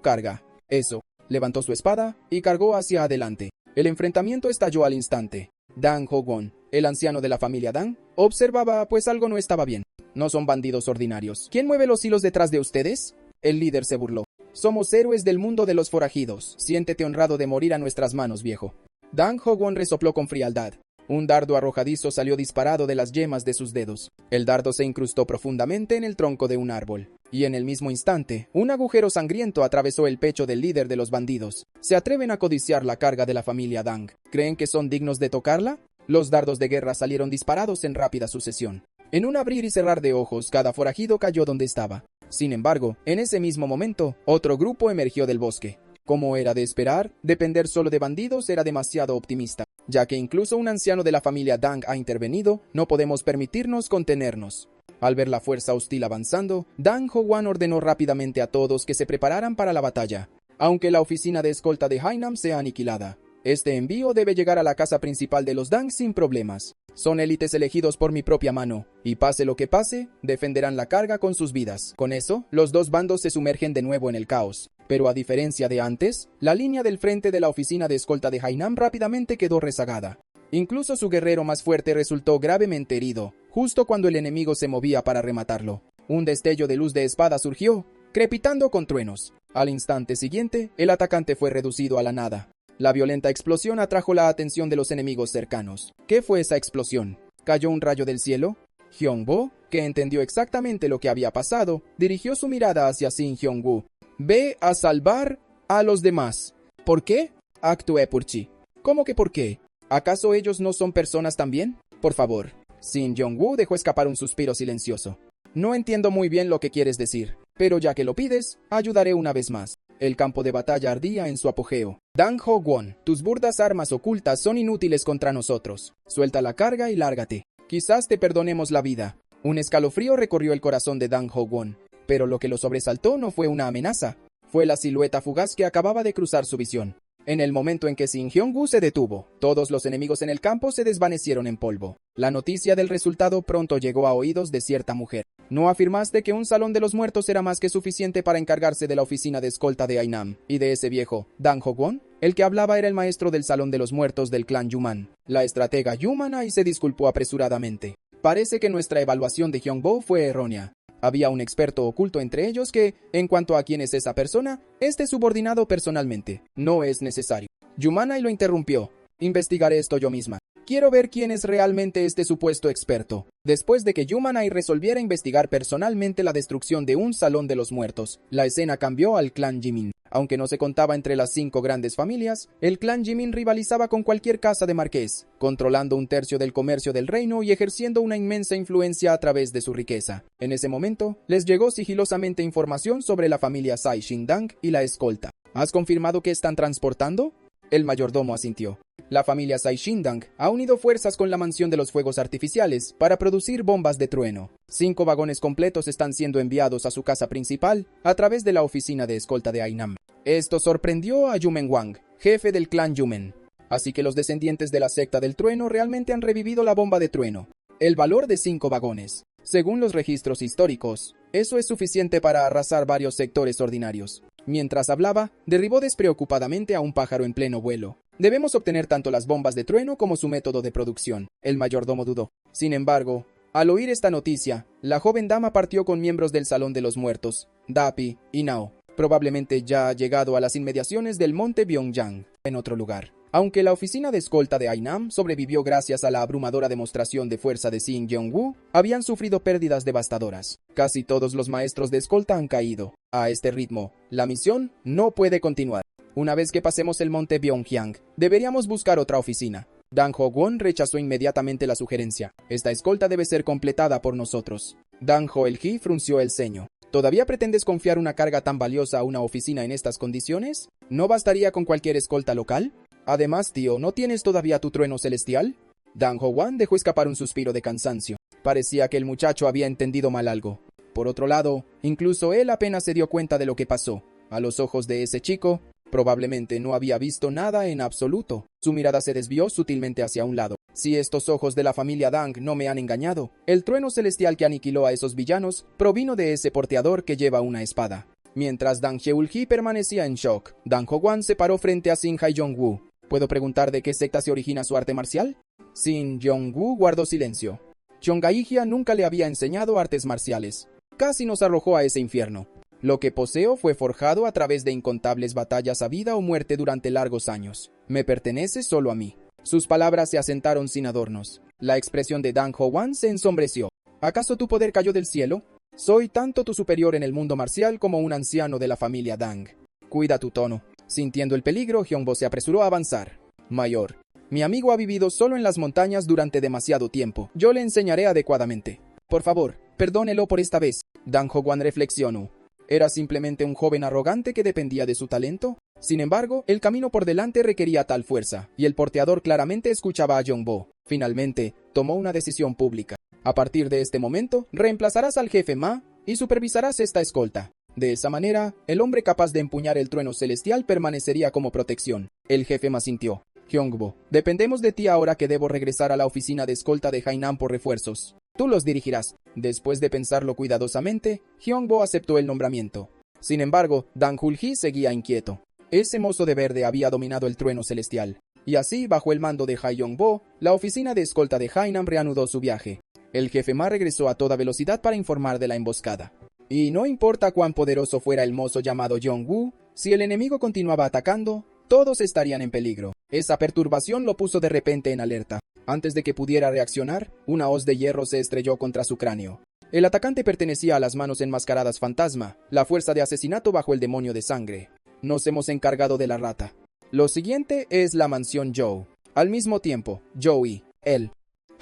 carga. Eso. Levantó su espada y cargó hacia adelante. El enfrentamiento estalló al instante. Dang Ho-won, el anciano de la familia Dang, observaba pues algo no estaba bien. No son bandidos ordinarios. ¿Quién mueve los hilos detrás de ustedes? El líder se burló. Somos héroes del mundo de los forajidos. Siéntete honrado de morir a nuestras manos, viejo. Dang Ho-won resopló con frialdad. Un dardo arrojadizo salió disparado de las yemas de sus dedos. El dardo se incrustó profundamente en el tronco de un árbol. Y en el mismo instante, un agujero sangriento atravesó el pecho del líder de los bandidos. ¿Se atreven a codiciar la carga de la familia Dang? ¿Creen que son dignos de tocarla? Los dardos de guerra salieron disparados en rápida sucesión. En un abrir y cerrar de ojos, cada forajido cayó donde estaba. Sin embargo, en ese mismo momento, otro grupo emergió del bosque. Como era de esperar, depender solo de bandidos era demasiado optimista. Ya que incluso un anciano de la familia Dang ha intervenido, no podemos permitirnos contenernos. Al ver la fuerza hostil avanzando, Dang Ho-won ordenó rápidamente a todos que se prepararan para la batalla. Aunque la oficina de escolta de Hainam sea aniquilada, este envío debe llegar a la casa principal de los Dang sin problemas. Son élites elegidos por mi propia mano, y pase lo que pase, defenderán la carga con sus vidas. Con eso, los 2 bandos se sumergen de nuevo en el caos. Pero a diferencia de antes, la línea del frente de la oficina de escolta de Hainam rápidamente quedó rezagada. Incluso su guerrero más fuerte resultó gravemente herido, justo cuando el enemigo se movía para rematarlo. Un destello de luz de espada surgió, crepitando con truenos. Al instante siguiente, el atacante fue reducido a la nada. La violenta explosión atrajo la atención de los enemigos cercanos. ¿Qué fue esa explosión? ¿Cayó un rayo del cielo? Hyung-bo, que entendió exactamente lo que había pasado, dirigió su mirada hacia Shin Hyung-woo. Ve a salvar a los demás. ¿Por qué? Actué por Chi. ¿Cómo que por qué? ¿Acaso ellos no son personas también? Por favor. Shin Hyung-woo dejó escapar un suspiro silencioso. No entiendo muy bien lo que quieres decir, pero ya que lo pides, ayudaré una vez más. El campo de batalla ardía en su apogeo. Dang Ho-won, tus burdas armas ocultas son inútiles contra nosotros. Suelta la carga y lárgate. Quizás te perdonemos la vida. Un escalofrío recorrió el corazón de Dang Ho-won, pero lo que lo sobresaltó no fue una amenaza. Fue la silueta fugaz que acababa de cruzar su visión. En el momento en que Shin Hyong-woo se detuvo, todos los enemigos en el campo se desvanecieron en polvo. La noticia del resultado pronto llegó a oídos de cierta mujer. ¿No afirmaste que un salón de los muertos era más que suficiente para encargarse de la oficina de escolta de Ainam y de ese viejo, Dan Ho-won? El que hablaba era el maestro del salón de los muertos del clan Yuman. La estratega Yuman se disculpó apresuradamente. Parece que nuestra evaluación de Hyung-bo fue errónea. Había un experto oculto entre ellos que, en cuanto a quién es esa persona, esté subordinado personalmente. No es necesario. Yumanai lo interrumpió. Investigaré esto yo misma. Quiero ver quién es realmente este supuesto experto. Después de que Yumanai resolviera investigar personalmente la destrucción de un salón de los muertos, la escena cambió al clan Jimin. Aunque no se contaba entre las 5 grandes familias, el clan Jimin rivalizaba con cualquier casa de marqués, controlando 1/3 del comercio del reino y ejerciendo una inmensa influencia a través de su riqueza. En ese momento, les llegó sigilosamente información sobre la familia Sai Shindang y la escolta. ¿Has confirmado que están transportando? El mayordomo asintió. La familia Sai Shindang ha unido fuerzas con la mansión de los fuegos artificiales para producir bombas de trueno. 5 vagones completos están siendo enviados a su casa principal a través de la oficina de escolta de Ainam. Esto sorprendió a Yumen Wang, jefe del clan Yumen. Así que los descendientes de la secta del trueno realmente han revivido la bomba de trueno. El valor de 5 vagones. Según los registros históricos, eso es suficiente para arrasar varios sectores ordinarios. Mientras hablaba, derribó despreocupadamente a un pájaro en pleno vuelo. Debemos obtener tanto las bombas de trueno como su método de producción. El mayordomo dudó. Sin embargo, al oír esta noticia, la joven dama partió con miembros del Salón de los Muertos, Dapi y Nao. Probablemente ya ha llegado a las inmediaciones del monte Byongyang, en otro lugar. Aunque la oficina de escolta de Ainam sobrevivió gracias a la abrumadora demostración de fuerza de Shin Hyong-woo, habían sufrido pérdidas devastadoras. Casi todos los maestros de escolta han caído. A este ritmo, la misión no puede continuar. Una vez que pasemos el monte Byongyang, deberíamos buscar otra oficina. Dan Ho-won rechazó inmediatamente la sugerencia. Esta escolta debe ser completada por nosotros. Dan Ho-el-ji frunció el ceño. ¿Todavía pretendes confiar una carga tan valiosa a una oficina en estas condiciones? ¿No bastaría con cualquier escolta local? Además, tío, ¿no tienes todavía tu trueno celestial? Dan Ho-wan dejó escapar un suspiro de cansancio. Parecía que el muchacho había entendido mal algo. Por otro lado, incluso él apenas se dio cuenta de lo que pasó. A los ojos de ese chico, probablemente no había visto nada en absoluto. Su mirada se desvió sutilmente hacia un lado. Si estos ojos de la familia Dang no me han engañado, el trueno celestial que aniquiló a esos villanos provino de ese porteador que lleva una espada. Mientras Dan Heul-ji permanecía en shock, Dan Ho-wan se paró frente a Shin Hyong-woo. ¿Puedo preguntar de qué secta se origina su arte marcial? Shin Hyong-woo guardó silencio. Chongaijia nunca le había enseñado artes marciales. Casi nos arrojó a ese infierno. Lo que poseo fue forjado a través de incontables batallas a vida o muerte durante largos años. Me pertenece solo a mí. Sus palabras se asentaron sin adornos. La expresión de Dan Ho-wan se ensombreció. ¿Acaso tu poder cayó del cielo? Soy tanto tu superior en el mundo marcial como un anciano de la familia Dang. Cuida tu tono. Sintiendo el peligro, Hyung-bo se apresuró a avanzar. Mayor, mi amigo ha vivido solo en las montañas durante demasiado tiempo. Yo le enseñaré adecuadamente. Por favor, perdónelo por esta vez. Dan Ho-wan reflexionó. ¿Era simplemente un joven arrogante que dependía de su talento? Sin embargo, el camino por delante requería tal fuerza, y el porteador claramente escuchaba a Hyung-bo. Finalmente, tomó una decisión pública. A partir de este momento, reemplazarás al jefe Ma y supervisarás esta escolta. De esa manera, el hombre capaz de empuñar el trueno celestial permanecería como protección. El jefe Ma sintió. Hyung-bo, dependemos de ti ahora que debo regresar a la oficina de escolta de Hainan por refuerzos. Tú los dirigirás. Después de pensarlo cuidadosamente, Hyung-bo aceptó el nombramiento. Sin embargo, Dan Hul-ji seguía inquieto. Ese mozo de verde había dominado el trueno celestial. Y así, bajo el mando de Hyung-bo, la oficina de escolta de Hainan reanudó su viaje. El jefe Ma regresó a toda velocidad para informar de la emboscada. Y no importa cuán poderoso fuera el mozo llamado Jong-woo, si el enemigo continuaba atacando, todos estarían en peligro. Esa perturbación lo puso de repente en alerta. Antes de que pudiera reaccionar, una hoz de hierro se estrelló contra su cráneo. El atacante pertenecía a las manos enmascaradas fantasma, la fuerza de asesinato bajo el demonio de sangre. Nos hemos encargado de la rata. Lo siguiente es la mansión Joe. Al mismo tiempo, Joey, él.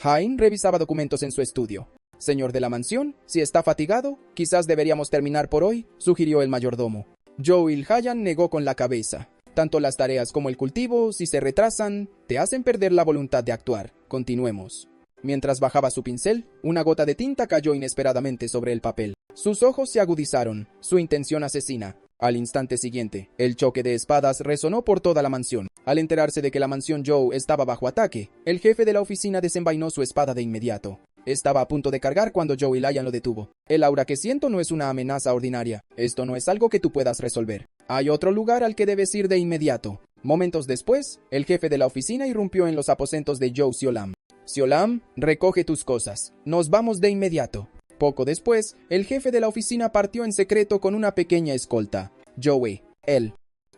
Hein revisaba documentos en su estudio. Señor de la mansión, si está fatigado, quizás deberíamos terminar por hoy, sugirió el mayordomo. Joe Il-hayan negó con la cabeza. Tanto las tareas como el cultivo, si se retrasan, te hacen perder la voluntad de actuar. Continuemos. Mientras bajaba su pincel, una gota de tinta cayó inesperadamente sobre el papel. Sus ojos se agudizaron. Su intención asesina. Al instante siguiente, el choque de espadas resonó por toda la mansión. Al enterarse de que la mansión Joe estaba bajo ataque, el jefe de la oficina desenvainó su espada de inmediato. Estaba a punto de cargar cuando Joe y Lion lo detuvo. El aura que siento no es una amenaza ordinaria. Esto no es algo que tú puedas resolver. Hay otro lugar al que debes ir de inmediato. Momentos después, el jefe de la oficina irrumpió en los aposentos de Joe Siolam. Siolam, recoge tus cosas. Nos vamos de inmediato. Poco después, el jefe de la oficina partió en secreto con una pequeña escolta. Joe, él.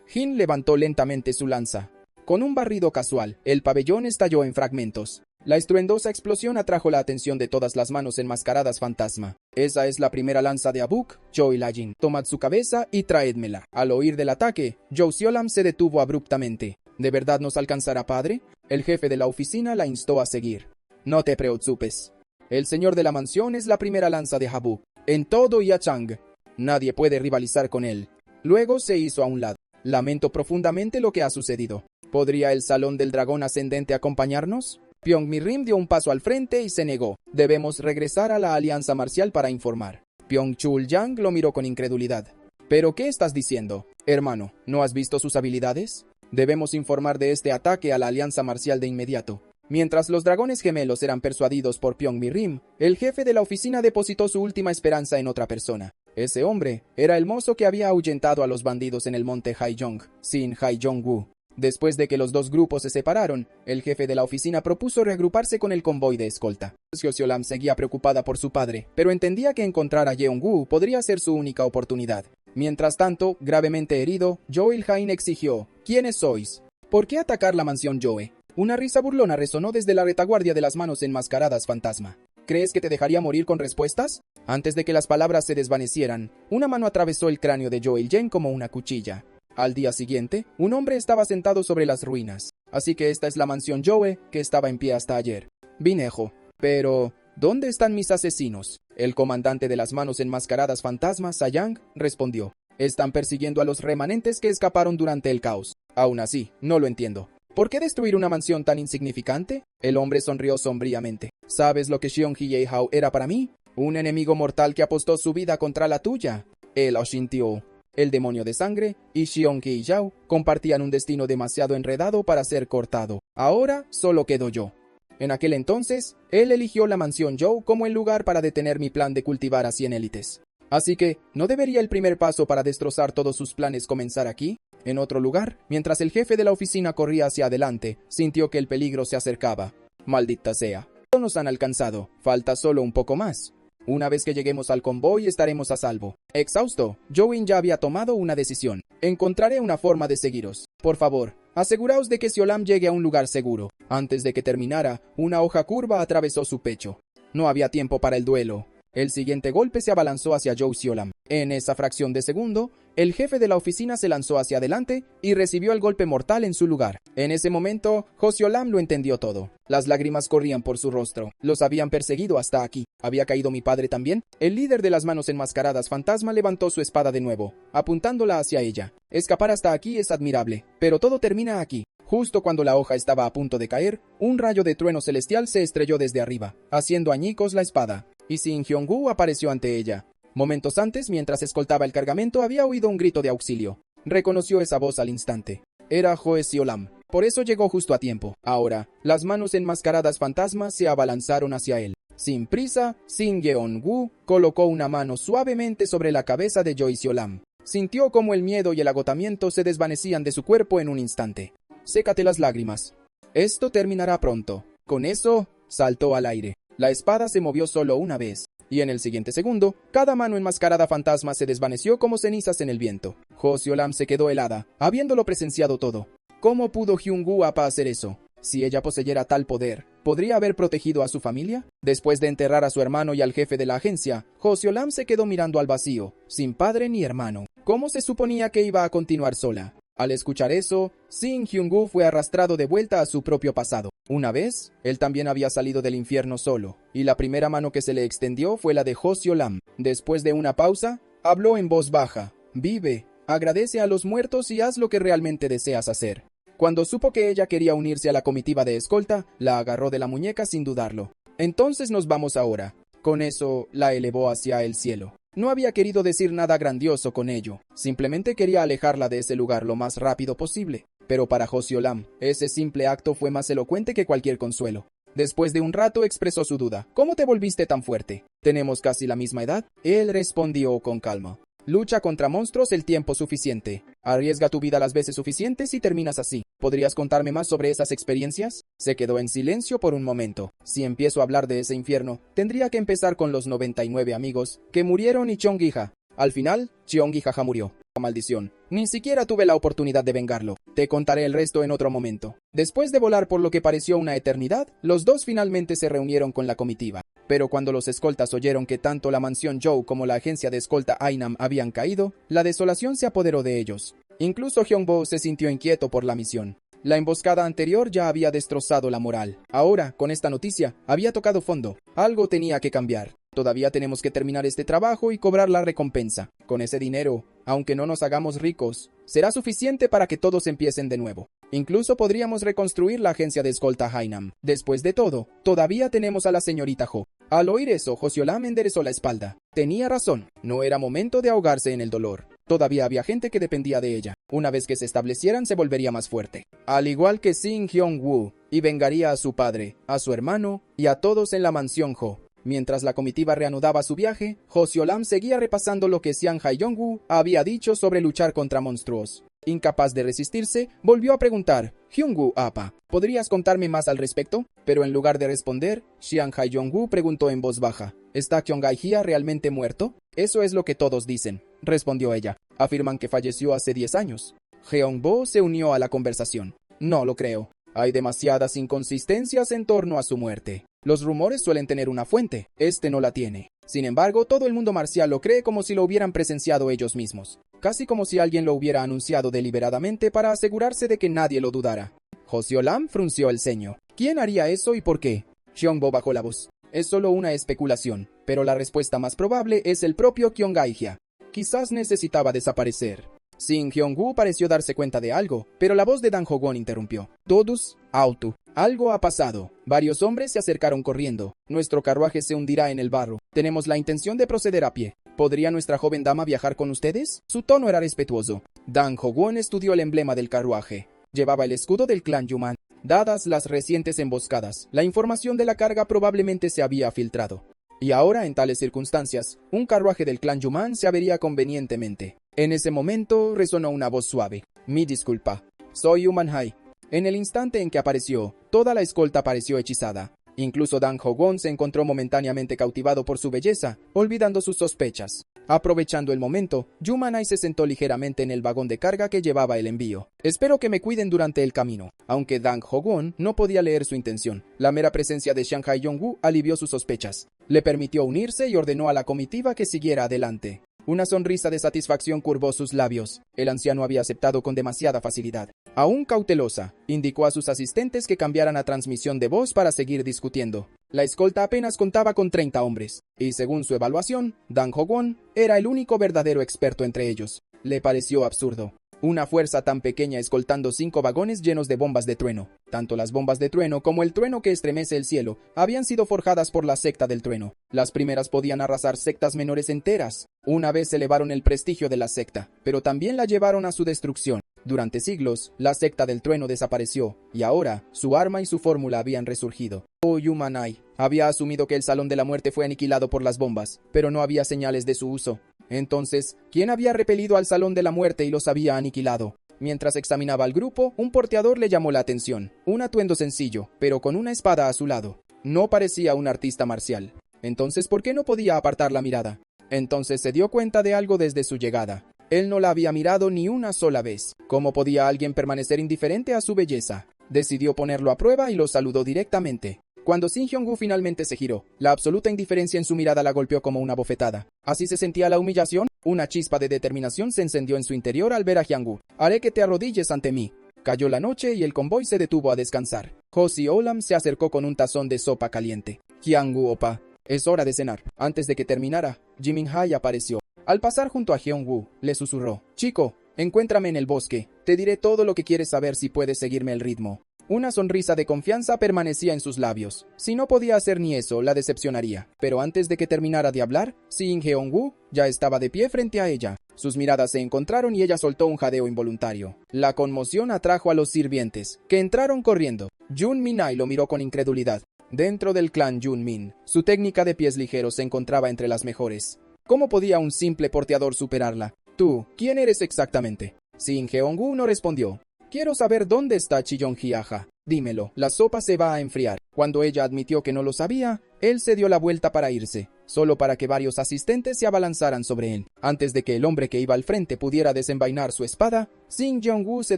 Jin levantó lentamente su lanza. Con un barrido casual, el pabellón estalló en fragmentos. La estruendosa explosión atrajo la atención de todas las manos enmascaradas fantasma. Esa es la primera lanza de Abuk, Joe y Lajin. Tomad su cabeza y traédmela. Al oír del ataque, Joe Siolam se detuvo abruptamente. ¿De verdad nos alcanzará, padre? El jefe de la oficina la instó a seguir. No te preocupes. El señor de la mansión es la primera lanza de Abuk. En todo Yachang. Nadie puede rivalizar con él. Luego se hizo a un lado. Lamento profundamente lo que ha sucedido. ¿Podría el Salón del Dragón Ascendente acompañarnos? Pyong Mi-rim dio un paso al frente y se negó. Debemos regresar a la Alianza Marcial para informar. Pyong Chul-yang lo miró con incredulidad. ¿Pero qué estás diciendo? Hermano, ¿no has visto sus habilidades? Debemos informar de este ataque a la Alianza Marcial de inmediato. Mientras los dragones gemelos eran persuadidos por Pyong Mi-rim, el jefe de la oficina depositó su última esperanza en otra persona. Ese hombre era el mozo que había ahuyentado a los bandidos en el monte Haiyong, Sin Haiyong-wu. Después de que los dos grupos se separaron, el jefe de la oficina propuso reagruparse con el convoy de escolta. Siolam seguía preocupada por su padre, pero entendía que encontrar a Yeong-gu podría ser su única oportunidad. Mientras tanto, gravemente herido, Joe Il-hain exigió: ¿Quiénes sois? ¿Por qué atacar la mansión Joe? Una risa burlona resonó desde la retaguardia de las manos enmascaradas fantasma. ¿Crees que te dejaría morir con respuestas? Antes de que las palabras se desvanecieran, una mano atravesó el cráneo de Joe Il-jen como una cuchilla. Al día siguiente, un hombre estaba sentado sobre las ruinas. Así que esta es la mansión Joe, que estaba en pie hasta ayer. Vinejo. Pero, ¿dónde están mis asesinos? El comandante de las manos enmascaradas fantasmas, Sayang, respondió. Están persiguiendo a los remanentes que escaparon durante el caos. Aún así, no lo entiendo. ¿Por qué destruir una mansión tan insignificante? El hombre sonrió sombríamente. ¿Sabes lo que Xiong Hye-hao era para mí? Un enemigo mortal que apostó su vida contra la tuya. El Oshintiou, el demonio de sangre, y Xiong Hye-yao compartían un destino demasiado enredado para ser cortado. Ahora solo quedo yo. En aquel entonces, él eligió la mansión Zhou como el lugar para detener mi plan de cultivar a 100 élites. Así que, ¿no debería el primer paso para destrozar todos sus planes comenzar aquí? En otro lugar, mientras el jefe de la oficina corría hacia adelante, sintió que el peligro se acercaba. Maldita sea. No nos han alcanzado. Falta solo un poco más. Una vez que lleguemos al convoy estaremos a salvo. Exhausto, Join ya había tomado una decisión. Encontraré una forma de seguiros. Por favor, aseguraos de que Siolam llegue a un lugar seguro. Antes de que terminara, una hoja curva atravesó su pecho. No había tiempo para el duelo. El siguiente golpe se abalanzó hacia Joe Siolam. En esa fracción de segundo, el jefe de la oficina se lanzó hacia adelante y recibió el golpe mortal en su lugar. En ese momento, Jo Siolam lo entendió todo. Las lágrimas corrían por su rostro. Los habían perseguido hasta aquí. ¿Había caído mi padre también? El líder de las manos enmascaradas fantasma levantó su espada de nuevo, apuntándola hacia ella. Escapar hasta aquí es admirable, pero todo termina aquí. Justo cuando la hoja estaba a punto de caer, un rayo de trueno celestial se estrelló desde arriba, haciendo añicos la espada, y Sin Hyong-gu apareció ante ella. Momentos antes, mientras escoltaba el cargamento, había oído un grito de auxilio. Reconoció esa voz al instante. Era Joe Siolam. Por eso llegó justo a tiempo. Ahora, las manos enmascaradas fantasmas se abalanzaron hacia él. Sin prisa, Sin Yeon-gu colocó una mano suavemente sobre la cabeza de Joe Siolam. Sintió como el miedo y el agotamiento se desvanecían de su cuerpo en un instante. Sécate las lágrimas. Esto terminará pronto. Con eso, saltó al aire. La espada se movió solo una vez, y en el siguiente segundo, cada mano enmascarada fantasma se desvaneció como cenizas en el viento. Jo Siolam se quedó helada, habiéndolo presenciado todo. ¿Cómo pudo Hyung-gu Appa hacer eso? Si ella poseyera tal poder, ¿podría haber protegido a su familia? Después de enterrar a su hermano y al jefe de la agencia, Jo Siolam se quedó mirando al vacío, sin padre ni hermano. ¿Cómo se suponía que iba a continuar sola? Al escuchar eso, Sin Hyung-gu fue arrastrado de vuelta a su propio pasado. Una vez, él también había salido del infierno solo, y la primera mano que se le extendió fue la de Jo Siolam. Después de una pausa, habló en voz baja. Vive, agradece a los muertos y haz lo que realmente deseas hacer. Cuando supo que ella quería unirse a la comitiva de escolta, la agarró de la muñeca sin dudarlo. Entonces nos vamos ahora. Con eso, la elevó hacia el cielo. No había querido decir nada grandioso con ello, simplemente quería alejarla de ese lugar lo más rápido posible. Pero para Josyolam, ese simple acto fue más elocuente que cualquier consuelo. Después de un rato expresó su duda. ¿Cómo te volviste tan fuerte? ¿Tenemos casi la misma edad? Él respondió con calma. Lucha contra monstruos el tiempo suficiente. Arriesga tu vida las veces suficientes y terminas así. ¿Podrías contarme más sobre esas experiencias? Se quedó en silencio por un momento. Si empiezo a hablar de ese infierno, tendría que empezar con los 99 amigos que murieron y Cheongi-ha. Al final, Cheongi-ha murió. Maldición. Ni siquiera tuve la oportunidad de vengarlo. Te contaré el resto en otro momento. Después de volar por lo que pareció una eternidad, los dos finalmente se reunieron con la comitiva. Pero cuando los escoltas oyeron que tanto la mansión Joe como la agencia de escolta Ainam habían caído, la desolación se apoderó de ellos. Incluso Hyung-bo se sintió inquieto por la misión. La emboscada anterior ya había destrozado la moral. Ahora, con esta noticia, había tocado fondo. Algo tenía que cambiar. Todavía tenemos que terminar este trabajo y cobrar la recompensa. Con ese dinero, aunque no nos hagamos ricos, será suficiente para que todos empiecen de nuevo. Incluso podríamos reconstruir la agencia de escolta Hainam. Después de todo, todavía tenemos a la señorita Ho. Al oír eso, Josyolam enderezó la espalda. Tenía razón, no era momento de ahogarse en el dolor. Todavía había gente que dependía de ella. Una vez que se establecieran, se volvería más fuerte. Al igual que Shin Hyung-woo, y vengaría a su padre, a su hermano y a todos en la mansión Ho. Mientras la comitiva reanudaba su viaje, Josyolam seguía repasando lo que Sian Hae-yong-woo había dicho sobre luchar contra monstruos. Incapaz de resistirse, volvió a preguntar, Hyung-woo apa, ¿podrías contarme más al respecto? Pero en lugar de responder, Sian Hae-yong-woo preguntó en voz baja, ¿está Kyung-ae-hya realmente muerto? Eso es lo que todos dicen, respondió ella. Afirman que falleció hace 10 años. Jeong-bo se unió a la conversación. No lo creo. Hay demasiadas inconsistencias en torno a su muerte. Los rumores suelen tener una fuente, este no la tiene. Sin embargo, todo el mundo marcial lo cree como si lo hubieran presenciado ellos mismos. Casi como si alguien lo hubiera anunciado deliberadamente para asegurarse de que nadie lo dudara. Josyolam frunció el ceño. ¿Quién haría eso y por qué? Hyung-bo bajó la voz. Es solo una especulación, pero la respuesta más probable es el propio Kyung-ae-hya. Quizás necesitaba desaparecer. Shin Hyung-woo pareció darse cuenta de algo, pero la voz de Dan Ho-won interrumpió. Todos, auto. Algo ha pasado. Varios hombres se acercaron corriendo. Nuestro carruaje se hundirá en el barro. Tenemos la intención de proceder a pie. ¿Podría nuestra joven dama viajar con ustedes? Su tono era respetuoso. Dan Ho-won estudió el emblema del carruaje. Llevaba el escudo del clan Yuman. Dadas las recientes emboscadas, la información de la carga probablemente se había filtrado. Y ahora, en tales circunstancias, un carruaje del clan Yuman se avería convenientemente. En ese momento resonó una voz suave. Mi disculpa. Soy Yuman-hai. En el instante en que apareció, toda la escolta pareció hechizada. Incluso Dan Ho-won se encontró momentáneamente cautivado por su belleza, olvidando sus sospechas. Aprovechando el momento, Yuman-hai se sentó ligeramente en el vagón de carga que llevaba el envío. Espero que me cuiden durante el camino. Aunque Dan Ho-won no podía leer su intención, la mera presencia de Sian Hae-yong-woo alivió sus sospechas. Le permitió unirse y ordenó a la comitiva que siguiera adelante. Una sonrisa de satisfacción curvó sus labios. El anciano había aceptado con demasiada facilidad. Aún cautelosa, indicó a sus asistentes que cambiaran a transmisión de voz para seguir discutiendo. La escolta apenas contaba con 30 hombres, y según su evaluación, Dan Ho-won era el único verdadero experto entre ellos. Le pareció absurdo. Una fuerza tan pequeña escoltando 5 vagones llenos de bombas de trueno. Tanto las bombas de trueno como el trueno que estremece el cielo habían sido forjadas por la secta del trueno. Las primeras podían arrasar sectas menores enteras. Una vez elevaron el prestigio de la secta, pero también la llevaron a su destrucción. Durante siglos, la secta del trueno desapareció, y ahora, su arma y su fórmula habían resurgido. Oh Yuman-hai había asumido que el Salón de la Muerte fue aniquilado por las bombas, pero no había señales de su uso. Entonces, ¿quién había repelido al Salón de la Muerte y los había aniquilado? Mientras examinaba al grupo, un porteador le llamó la atención. Un atuendo sencillo, pero con una espada a su lado. No parecía un artista marcial. Entonces, ¿por qué no podía apartar la mirada? Entonces se dio cuenta de algo desde su llegada. Él no la había mirado ni una sola vez. ¿Cómo podía alguien permanecer indiferente a su belleza? Decidió ponerlo a prueba y lo saludó directamente. Cuando Shin Hyung-woo finalmente se giró, la absoluta indiferencia en su mirada la golpeó como una bofetada. ¿Así se sentía la humillación? Una chispa de determinación se encendió en su interior al ver a Hyung-woo. Haré que te arrodilles ante mí. Cayó la noche y el convoy se detuvo a descansar. Josyolam se acercó con un tazón de sopa caliente. Hyung-woo opa, es hora de cenar. Antes de que terminara, Jimin-hai apareció. Al pasar junto a Hyung-woo, le susurró. Chico, encuéntrame en el bosque. Te diré todo lo que quieres saber si puedes seguirme el ritmo. Una sonrisa de confianza permanecía en sus labios. Si no podía hacer ni eso, la decepcionaría. Pero antes de que terminara de hablar, Shin Heong-woo ya estaba de pie frente a ella. Sus miradas se encontraron y ella soltó un jadeo involuntario. La conmoción atrajo a los sirvientes, que entraron corriendo. Jun Min-ae lo miró con incredulidad. Dentro del clan Jun-min, su técnica de pies ligeros se encontraba entre las mejores. ¿Cómo podía un simple porteador superarla? Tú, ¿quién eres exactamente? Shin Heong-woo no respondió. Quiero saber dónde está Chiyong-hyaja. Dímelo, la sopa se va a enfriar. Cuando ella admitió que no lo sabía, él se dio la vuelta para irse, solo para que varios asistentes se abalanzaran sobre él. Antes de que el hombre que iba al frente pudiera desenvainar su espada, Shin Jeong-woo se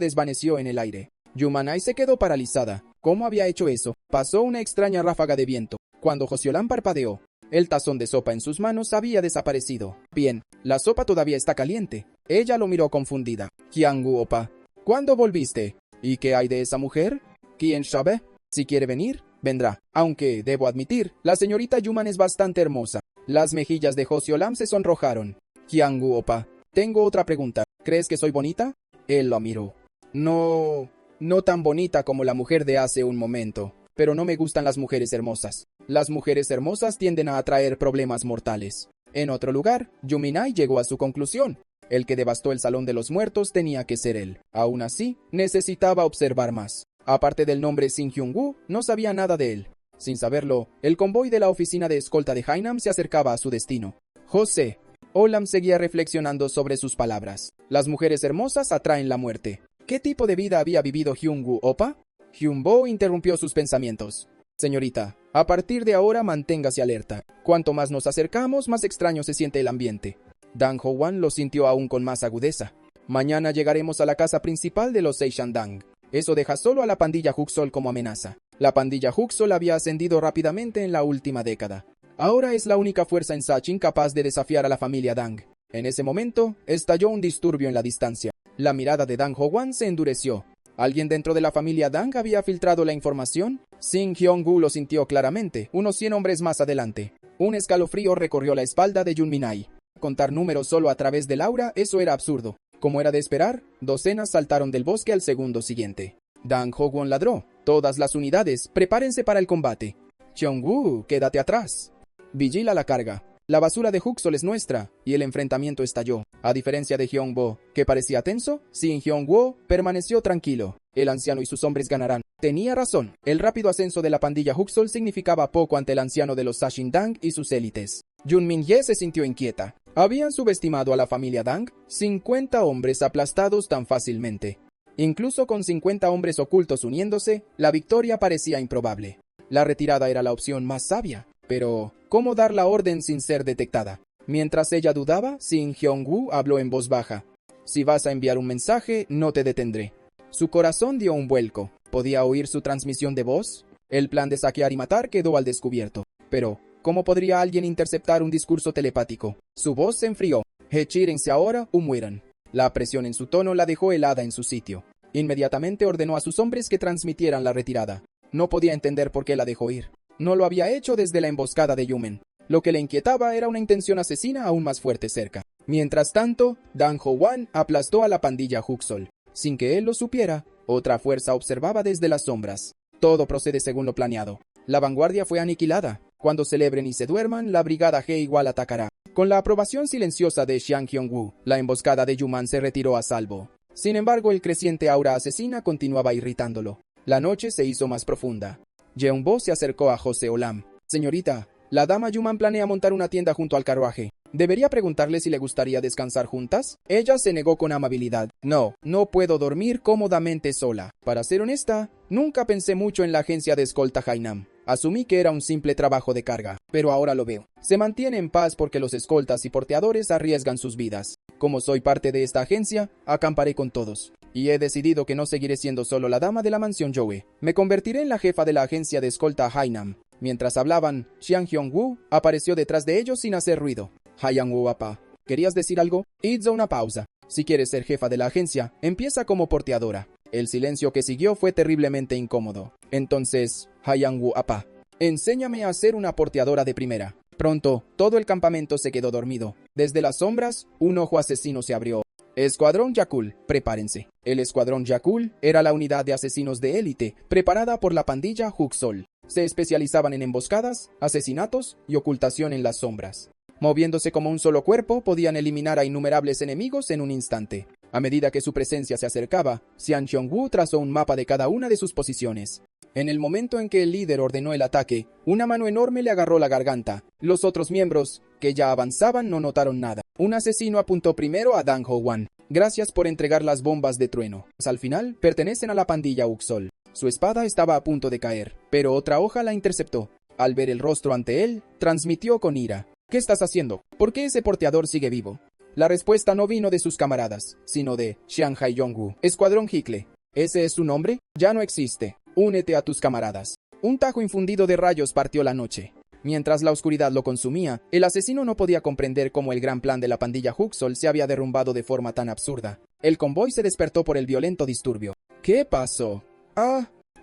desvaneció en el aire. Yumanai se quedó paralizada. ¿Cómo había hecho eso? Pasó una extraña ráfaga de viento. Cuando Josyolam parpadeó, el tazón de sopa en sus manos había desaparecido. Bien, la sopa todavía está caliente. Ella lo miró confundida. Hyang-woo opa, ¿cuándo volviste? ¿Y qué hay de esa mujer? ¿Quién sabe? Si quiere venir, vendrá. Aunque, debo admitir, la señorita Yuman es bastante hermosa. Las mejillas de Josyolam se sonrojaron. Hyang-woo opa, tengo otra pregunta. ¿Crees que soy bonita? Él lo miró. No tan bonita como la mujer de hace un momento. Pero no me gustan las mujeres hermosas. Las mujeres hermosas tienden a atraer problemas mortales. En otro lugar, Yuminai llegó a su conclusión. El que devastó el Salón de los Muertos tenía que ser él. Aún así, necesitaba observar más. Aparte del nombre Shin Hyung-woo, no sabía nada de él. Sin saberlo, el convoy de la oficina de escolta de Hainam se acercaba a su destino. José. Olam seguía reflexionando sobre sus palabras. Las mujeres hermosas atraen la muerte. ¿Qué tipo de vida había vivido Hyung-woo opa? Hyun-bo interrumpió sus pensamientos. Señorita, a partir de ahora manténgase alerta. Cuanto más nos acercamos, más extraño se siente el ambiente. Dan Ho-wan lo sintió aún con más agudeza. Mañana llegaremos a la casa principal de los Seishandang. Eso deja solo a la pandilla Huksol como amenaza. La pandilla Huksol había ascendido rápidamente en la última década. Ahora es la única fuerza en Sachin capaz de desafiar a la familia Dang. En ese momento, estalló un disturbio en la distancia. La mirada de Dan Ho-wan se endureció. ¿Alguien dentro de la familia Dang había filtrado la información? Shin Hyong-woo lo sintió claramente, unos 100 hombres más adelante. Un escalofrío recorrió la espalda de Jun Min-ae. Contar números solo a través del aura, eso era absurdo. Como era de esperar, docenas saltaron del bosque al segundo siguiente. Dan Ho-won ladró. Todas las unidades, prepárense para el combate. Cheong-woo, quédate atrás. Vigila la carga. La basura de Huksol es nuestra, y el enfrentamiento estalló. A diferencia de Hyung-bo, que parecía tenso, Shin Hyung-woo permaneció tranquilo. El anciano y sus hombres ganarán. Tenía razón. El rápido ascenso de la pandilla Huksol significaba poco ante el anciano de los Sashindang y sus élites. Jun Min-ye se sintió inquieta. ¿Habían subestimado a la familia Dang? 50 hombres aplastados tan fácilmente. Incluso con 50 hombres ocultos uniéndose, la victoria parecía improbable. La retirada era la opción más sabia. Pero, ¿cómo dar la orden sin ser detectada? Mientras ella dudaba, Shin Hyung-woo habló en voz baja. Si vas a enviar un mensaje, no te detendré. Su corazón dio un vuelco. ¿Podía oír su transmisión de voz? El plan de saquear y matar quedó al descubierto. Pero, ¿cómo podría alguien interceptar un discurso telepático? Su voz se enfrió. Retírense ahora o mueran. La presión en su tono la dejó helada en su sitio. Inmediatamente ordenó a sus hombres que transmitieran la retirada. No podía entender por qué la dejó ir. No lo había hecho desde la emboscada de Yumen. Lo que le inquietaba era una intención asesina aún más fuerte cerca. Mientras tanto, Dan Ho-wan aplastó a la pandilla Huksol. Sin que él lo supiera, otra fuerza observaba desde las sombras. Todo procede según lo planeado. La vanguardia fue aniquilada. Cuando celebren y se duerman, la brigada G igual atacará. Con la aprobación silenciosa de Xiang Hyung-woo, la emboscada de Yuman se retiró a salvo. Sin embargo, el creciente aura asesina continuaba irritándolo. La noche se hizo más profunda. Jeon-bo se acercó a José Olam. Señorita, la dama Yuman planea montar una tienda junto al carruaje. ¿Debería preguntarle si le gustaría descansar juntas? Ella se negó con amabilidad. No puedo dormir cómodamente sola. Para ser honesta, nunca pensé mucho en la agencia de escolta Hainam. Asumí que era un simple trabajo de carga, pero ahora lo veo. Se mantiene en paz porque los escoltas y porteadores arriesgan sus vidas. Como soy parte de esta agencia, acamparé con todos. Y he decidido que no seguiré siendo solo la dama de la mansión Joe. Me convertiré en la jefa de la agencia de escolta Hainam. Mientras hablaban, Xiang Hyung-woo apareció detrás de ellos sin hacer ruido. Hyang-woo apa, ¿querías decir algo? Hizo una pausa. Si quieres ser jefa de la agencia, empieza como porteadora. El silencio que siguió fue terriblemente incómodo. Entonces, Hyang-woo apa, enséñame a ser una porteadora de primera. Pronto, todo el campamento se quedó dormido. Desde las sombras, un ojo asesino se abrió. Escuadrón Yakul, prepárense. El Escuadrón Yakul era la unidad de asesinos de élite preparada por la pandilla Huxol. Se especializaban en emboscadas, asesinatos y ocultación en las sombras. Moviéndose como un solo cuerpo, podían eliminar a innumerables enemigos en un instante. A medida que su presencia se acercaba, Xian Xiongwu trazó un mapa de cada una de sus posiciones. En el momento en que el líder ordenó el ataque, una mano enorme le agarró la garganta. Los otros miembros, que ya avanzaban, no notaron nada. Un asesino apuntó primero a Dang Ho-wan. Gracias por entregar las bombas de trueno. Al final, pertenecen a la pandilla Uxol. Su espada estaba a punto de caer, pero otra hoja la interceptó. Al ver el rostro ante él, transmitió con ira. ¿Qué estás haciendo? ¿Por qué ese porteador sigue vivo? La respuesta no vino de sus camaradas, sino de Xian Haiyongwu. Escuadrón Hikle. ¿Ese es su nombre? Ya no existe. Únete a tus camaradas. Un tajo infundido de rayos partió la noche. Mientras la oscuridad lo consumía, el asesino no podía comprender cómo el gran plan de la pandilla Huxol se había derrumbado de forma tan absurda. El convoy se despertó por el violento disturbio. ¿Qué pasó?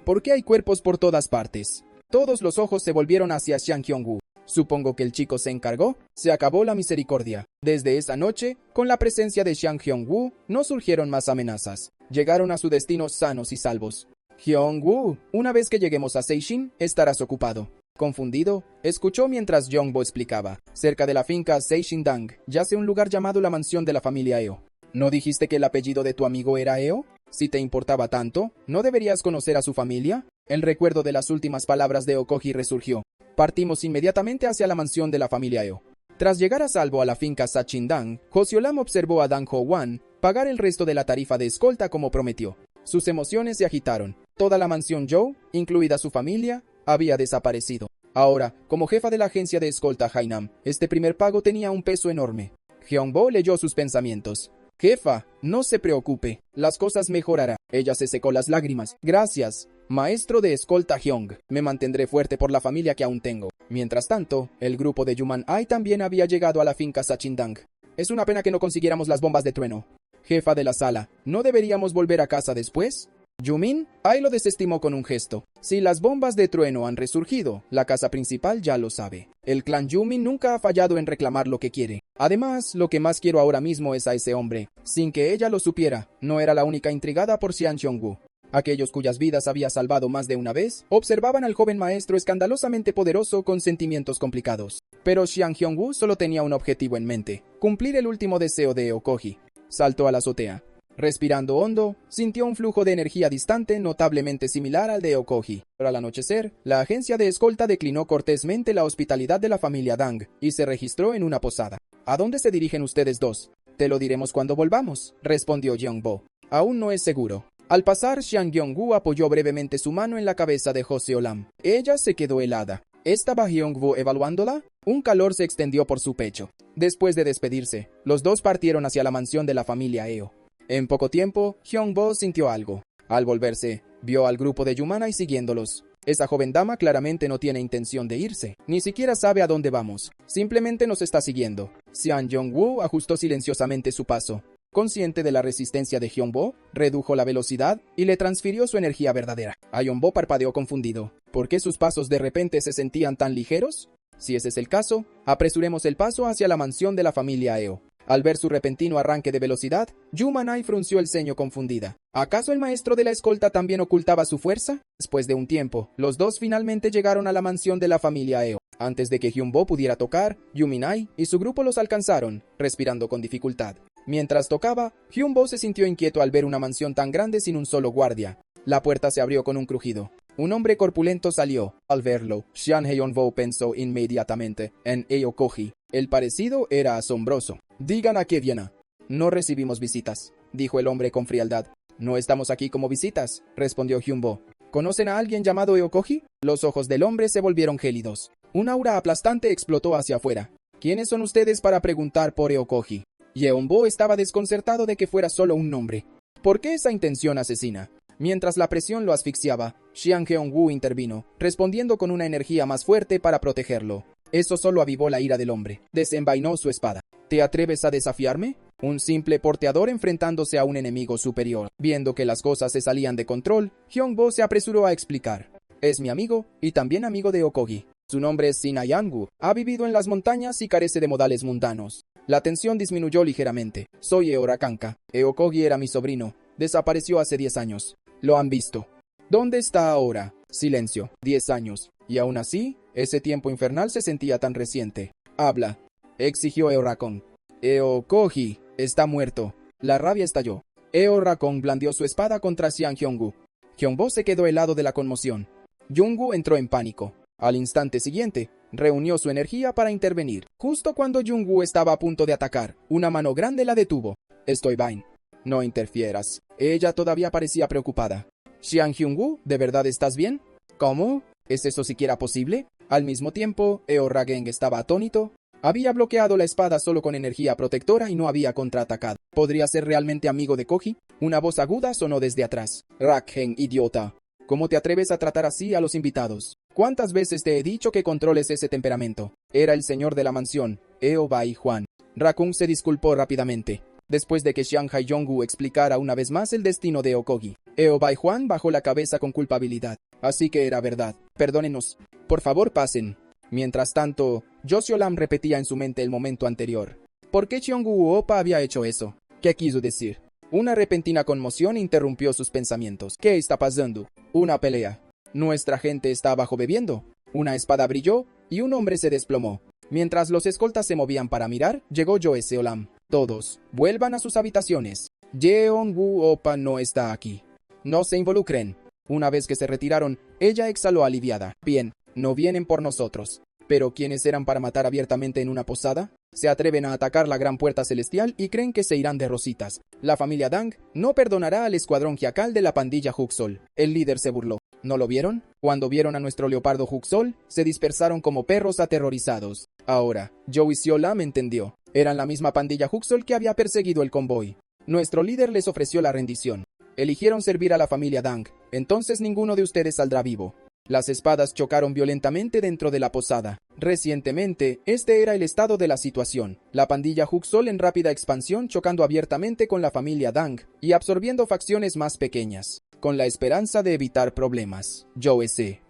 ¿Por qué hay cuerpos por todas partes? Todos los ojos se volvieron hacia Xian Xiongwu. Supongo que el chico se encargó. Se acabó la misericordia. Desde esa noche, con la presencia de Xian Xiongwu, no surgieron más amenazas. Llegaron a su destino sanos y salvos. Xiongwu, una vez que lleguemos a Seishin, estarás ocupado. Confundido, escuchó mientras Yongbo explicaba. Cerca de la finca Seishindang yace un lugar llamado la mansión de la familia Eo. ¿No dijiste que el apellido de tu amigo era Eo? Si te importaba tanto, ¿no deberías conocer a su familia? El recuerdo de las últimas palabras de Okoji resurgió. Partimos inmediatamente hacia la mansión de la familia Eo. Tras llegar a salvo a la finca Sachindang, Josyolam observó a Dang Ho-wan pagar el resto de la tarifa de escolta como prometió. Sus emociones se agitaron. Toda la mansión Zhou, incluida su familia, había desaparecido. Ahora, como jefa de la agencia de escolta Hainam, este primer pago tenía un peso enorme. Hyungbo leyó sus pensamientos. Jefa, no se preocupe, las cosas mejorarán. Ella se secó las lágrimas. Gracias, maestro de escolta Hyung. Me mantendré fuerte por la familia que aún tengo. Mientras tanto, el grupo de Yuman Ai también había llegado a la finca Sachindang. Es una pena que no consiguiéramos las bombas de trueno. Jefa de la sala, ¿no deberíamos volver a casa después? Yumin Ai lo desestimó con un gesto. Si las bombas de trueno han resurgido, la casa principal ya lo sabe. El clan Yumin nunca ha fallado en reclamar lo que quiere. Además, lo que más quiero ahora mismo es a ese hombre. Sin que ella lo supiera, no era la única intrigada por Xian Xiongwu. Aquellos cuyas vidas había salvado más de una vez, observaban al joven maestro escandalosamente poderoso con sentimientos complicados. Pero Xian Xiongwu solo tenía un objetivo en mente: cumplir el último deseo de Okoji. Saltó a la azotea. Respirando hondo, sintió un flujo de energía distante notablemente similar al de Okoji. Pero al anochecer, la agencia de escolta declinó cortésmente la hospitalidad de la familia Dang y se registró en una posada. ¿A dónde se dirigen ustedes dos? Te lo diremos cuando volvamos, respondió Yeongbo. Aún no es seguro. Al pasar, Xian Xiongwu apoyó brevemente su mano en la cabeza de Josyolam. Ella se quedó helada. ¿Estaba Hyungbo evaluándola? Un calor se extendió por su pecho. Después de despedirse, los dos partieron hacia la mansión de la familia Eo. En poco tiempo, Hyungbo sintió algo. Al volverse, vio al grupo de Yumanai siguiéndolos. Esa joven dama claramente no tiene intención de irse. Ni siquiera sabe a dónde vamos. Simplemente nos está siguiendo. Xian Xiongwu ajustó silenciosamente su paso. Consciente de la resistencia de Hyungbo, redujo la velocidad y le transfirió su energía verdadera. Hyungbo parpadeó confundido. ¿Por qué sus pasos de repente se sentían tan ligeros? Si ese es el caso, apresuremos el paso hacia la mansión de la familia Eo. Al ver su repentino arranque de velocidad, Yumanai frunció el ceño confundida. ¿Acaso el maestro de la escolta también ocultaba su fuerza? Después de un tiempo, los dos finalmente llegaron a la mansión de la familia Eo. Antes de que Hyungbo pudiera tocar, Yuminai y su grupo los alcanzaron, respirando con dificultad. Mientras tocaba, Hyungbo se sintió inquieto al ver una mansión tan grande sin un solo guardia. La puerta se abrió con un crujido. Un hombre corpulento salió. Al verlo, Xian Hyungbo pensó inmediatamente en Aokoji. El parecido era asombroso. «Digan a qué viene». «No recibimos visitas», dijo el hombre con frialdad. «No estamos aquí como visitas», respondió Hyungbo. «¿Conocen a alguien llamado Aokoji?» Los ojos del hombre se volvieron gélidos. Un aura aplastante explotó hacia afuera. «¿Quiénes son ustedes para preguntar por Aokoji?» Yeonbo estaba desconcertado de que fuera solo un nombre. ¿Por qué esa intención asesina? Mientras la presión lo asfixiaba, Xian Hyungwu intervino, respondiendo con una energía más fuerte para protegerlo. Eso solo avivó la ira del hombre. Desenvainó su espada. ¿Te atreves a desafiarme? Un simple porteador enfrentándose a un enemigo superior. Viendo que las cosas se salían de control, Hyungbo se apresuró a explicar. Es mi amigo y también amigo de Okoji. Su nombre es Sina Yangu. Ha vivido en las montañas y carece de modales mundanos. La tensión disminuyó ligeramente. Soy Eo Rakanka. Eokogi era mi sobrino. Desapareció hace 10 años. ¿Lo han visto? ¿Dónde está ahora? Silencio. 10 años. Y aún así, ese tiempo infernal se sentía tan reciente. Habla, exigió Eo Rakon. Eokogi está muerto. La rabia estalló. Eo Rakon blandió su espada contra Xian Hyongwoo. Hyongbo se quedó helado de la conmoción. Jungwoo entró en pánico. Al instante siguiente, reunió su energía para intervenir. Justo cuando Jungwoo estaba a punto de atacar, una mano grande la detuvo. Estoy bien. No interfieras. Ella todavía parecía preocupada. Xian Hyungwoo, ¿de verdad estás bien? ¿Cómo? ¿Es eso siquiera posible? Al mismo tiempo, Eo Rageng estaba atónito. Había bloqueado la espada solo con energía protectora y no había contraatacado. ¿Podría ser realmente amigo de Koji? Una voz aguda sonó desde atrás. Rageng, idiota. ¿Cómo te atreves a tratar así a los invitados? ¿Cuántas veces te he dicho que controles ese temperamento? Era el señor de la mansión, Eo Bai Juan. Rakun se disculpó rápidamente. Después de que Xian Haiyongwu explicara una vez más el destino de Eokogi, Eo Bai Juan bajó la cabeza con culpabilidad. Así que era verdad. Perdónenos. Por favor, pasen. Mientras tanto, Joseon Lam repetía en su mente el momento anterior. ¿Por qué Cheongwoo Opa había hecho eso? ¿Qué quiso decir? Una repentina conmoción interrumpió sus pensamientos. ¿Qué está pasando? Una pelea. Nuestra gente está abajo bebiendo. Una espada brilló y un hombre se desplomó. Mientras los escoltas se movían para mirar, llegó Joseon Lam. Todos, vuelvan a sus habitaciones. Jeongwoo Opa no está aquí. No se involucren. Una vez que se retiraron, ella exhaló aliviada. Bien, no vienen por nosotros. ¿Pero quiénes eran para matar abiertamente en una posada? Se atreven a atacar la gran puerta celestial y creen que se irán de rositas. La familia Dang no perdonará al escuadrón Hyakal de la pandilla Huxol. El líder se burló. ¿No lo vieron? Cuando vieron a nuestro leopardo Huxol, se dispersaron como perros aterrorizados. Ahora, Joseon Lam entendió. Eran la misma pandilla Huxol que había perseguido el convoy. Nuestro líder les ofreció la rendición. Eligieron servir a la familia Dang. Entonces ninguno de ustedes saldrá vivo. Las espadas chocaron violentamente dentro de la posada. Recientemente, este era el estado de la situación. La pandilla Huxol en rápida expansión chocando abiertamente con la familia Dang y absorbiendo facciones más pequeñas, con la esperanza de evitar problemas.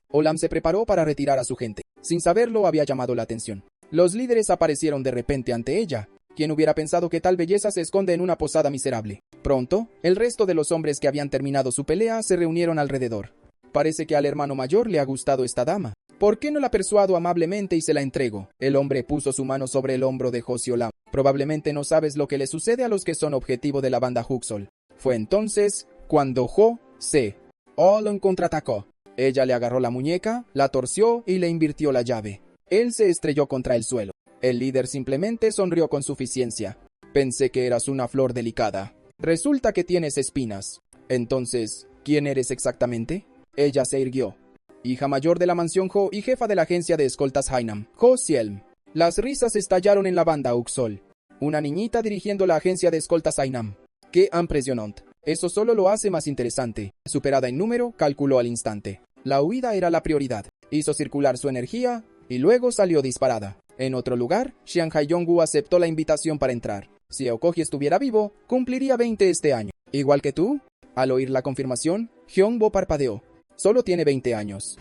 Olam se preparó para retirar a su gente. Sin saberlo, había llamado la atención. Los líderes aparecieron de repente ante ella. ¿Quién hubiera pensado que tal belleza se esconde en una posada miserable? Pronto, el resto de los hombres que habían terminado su pelea se reunieron alrededor. Parece que al hermano mayor le ha gustado esta dama. ¿Por qué no la persuado amablemente y se la entrego? El hombre puso su mano sobre el hombro de Joseon Lam. Probablemente no sabes lo que le sucede a los que son objetivo de la banda Huxol. Fue entonces cuando Olon contraatacó. Ella le agarró la muñeca, la torció y le invirtió la llave. Él se estrelló contra el suelo. El líder simplemente sonrió con suficiencia. Pensé que eras una flor delicada. Resulta que tienes espinas. Entonces, ¿quién eres exactamente? Ella se irguió. Hija mayor de la mansión Ho y jefa de la agencia de escoltas Hainam, Ho Sielm. Las risas estallaron en la banda Uxol. Una niñita dirigiendo la agencia de escoltas Hainam. ¡Qué impresionante! Eso solo lo hace más interesante. Superada en número, calculó al instante. La huida era la prioridad. Hizo circular su energía y luego salió disparada. En otro lugar, Xian Haiyongwu aceptó la invitación para entrar. Si Eokogi estuviera vivo, cumpliría 20 este año. ¿Igual que tú? Al oír la confirmación, Hyongbo parpadeó. Solo tiene 20 años.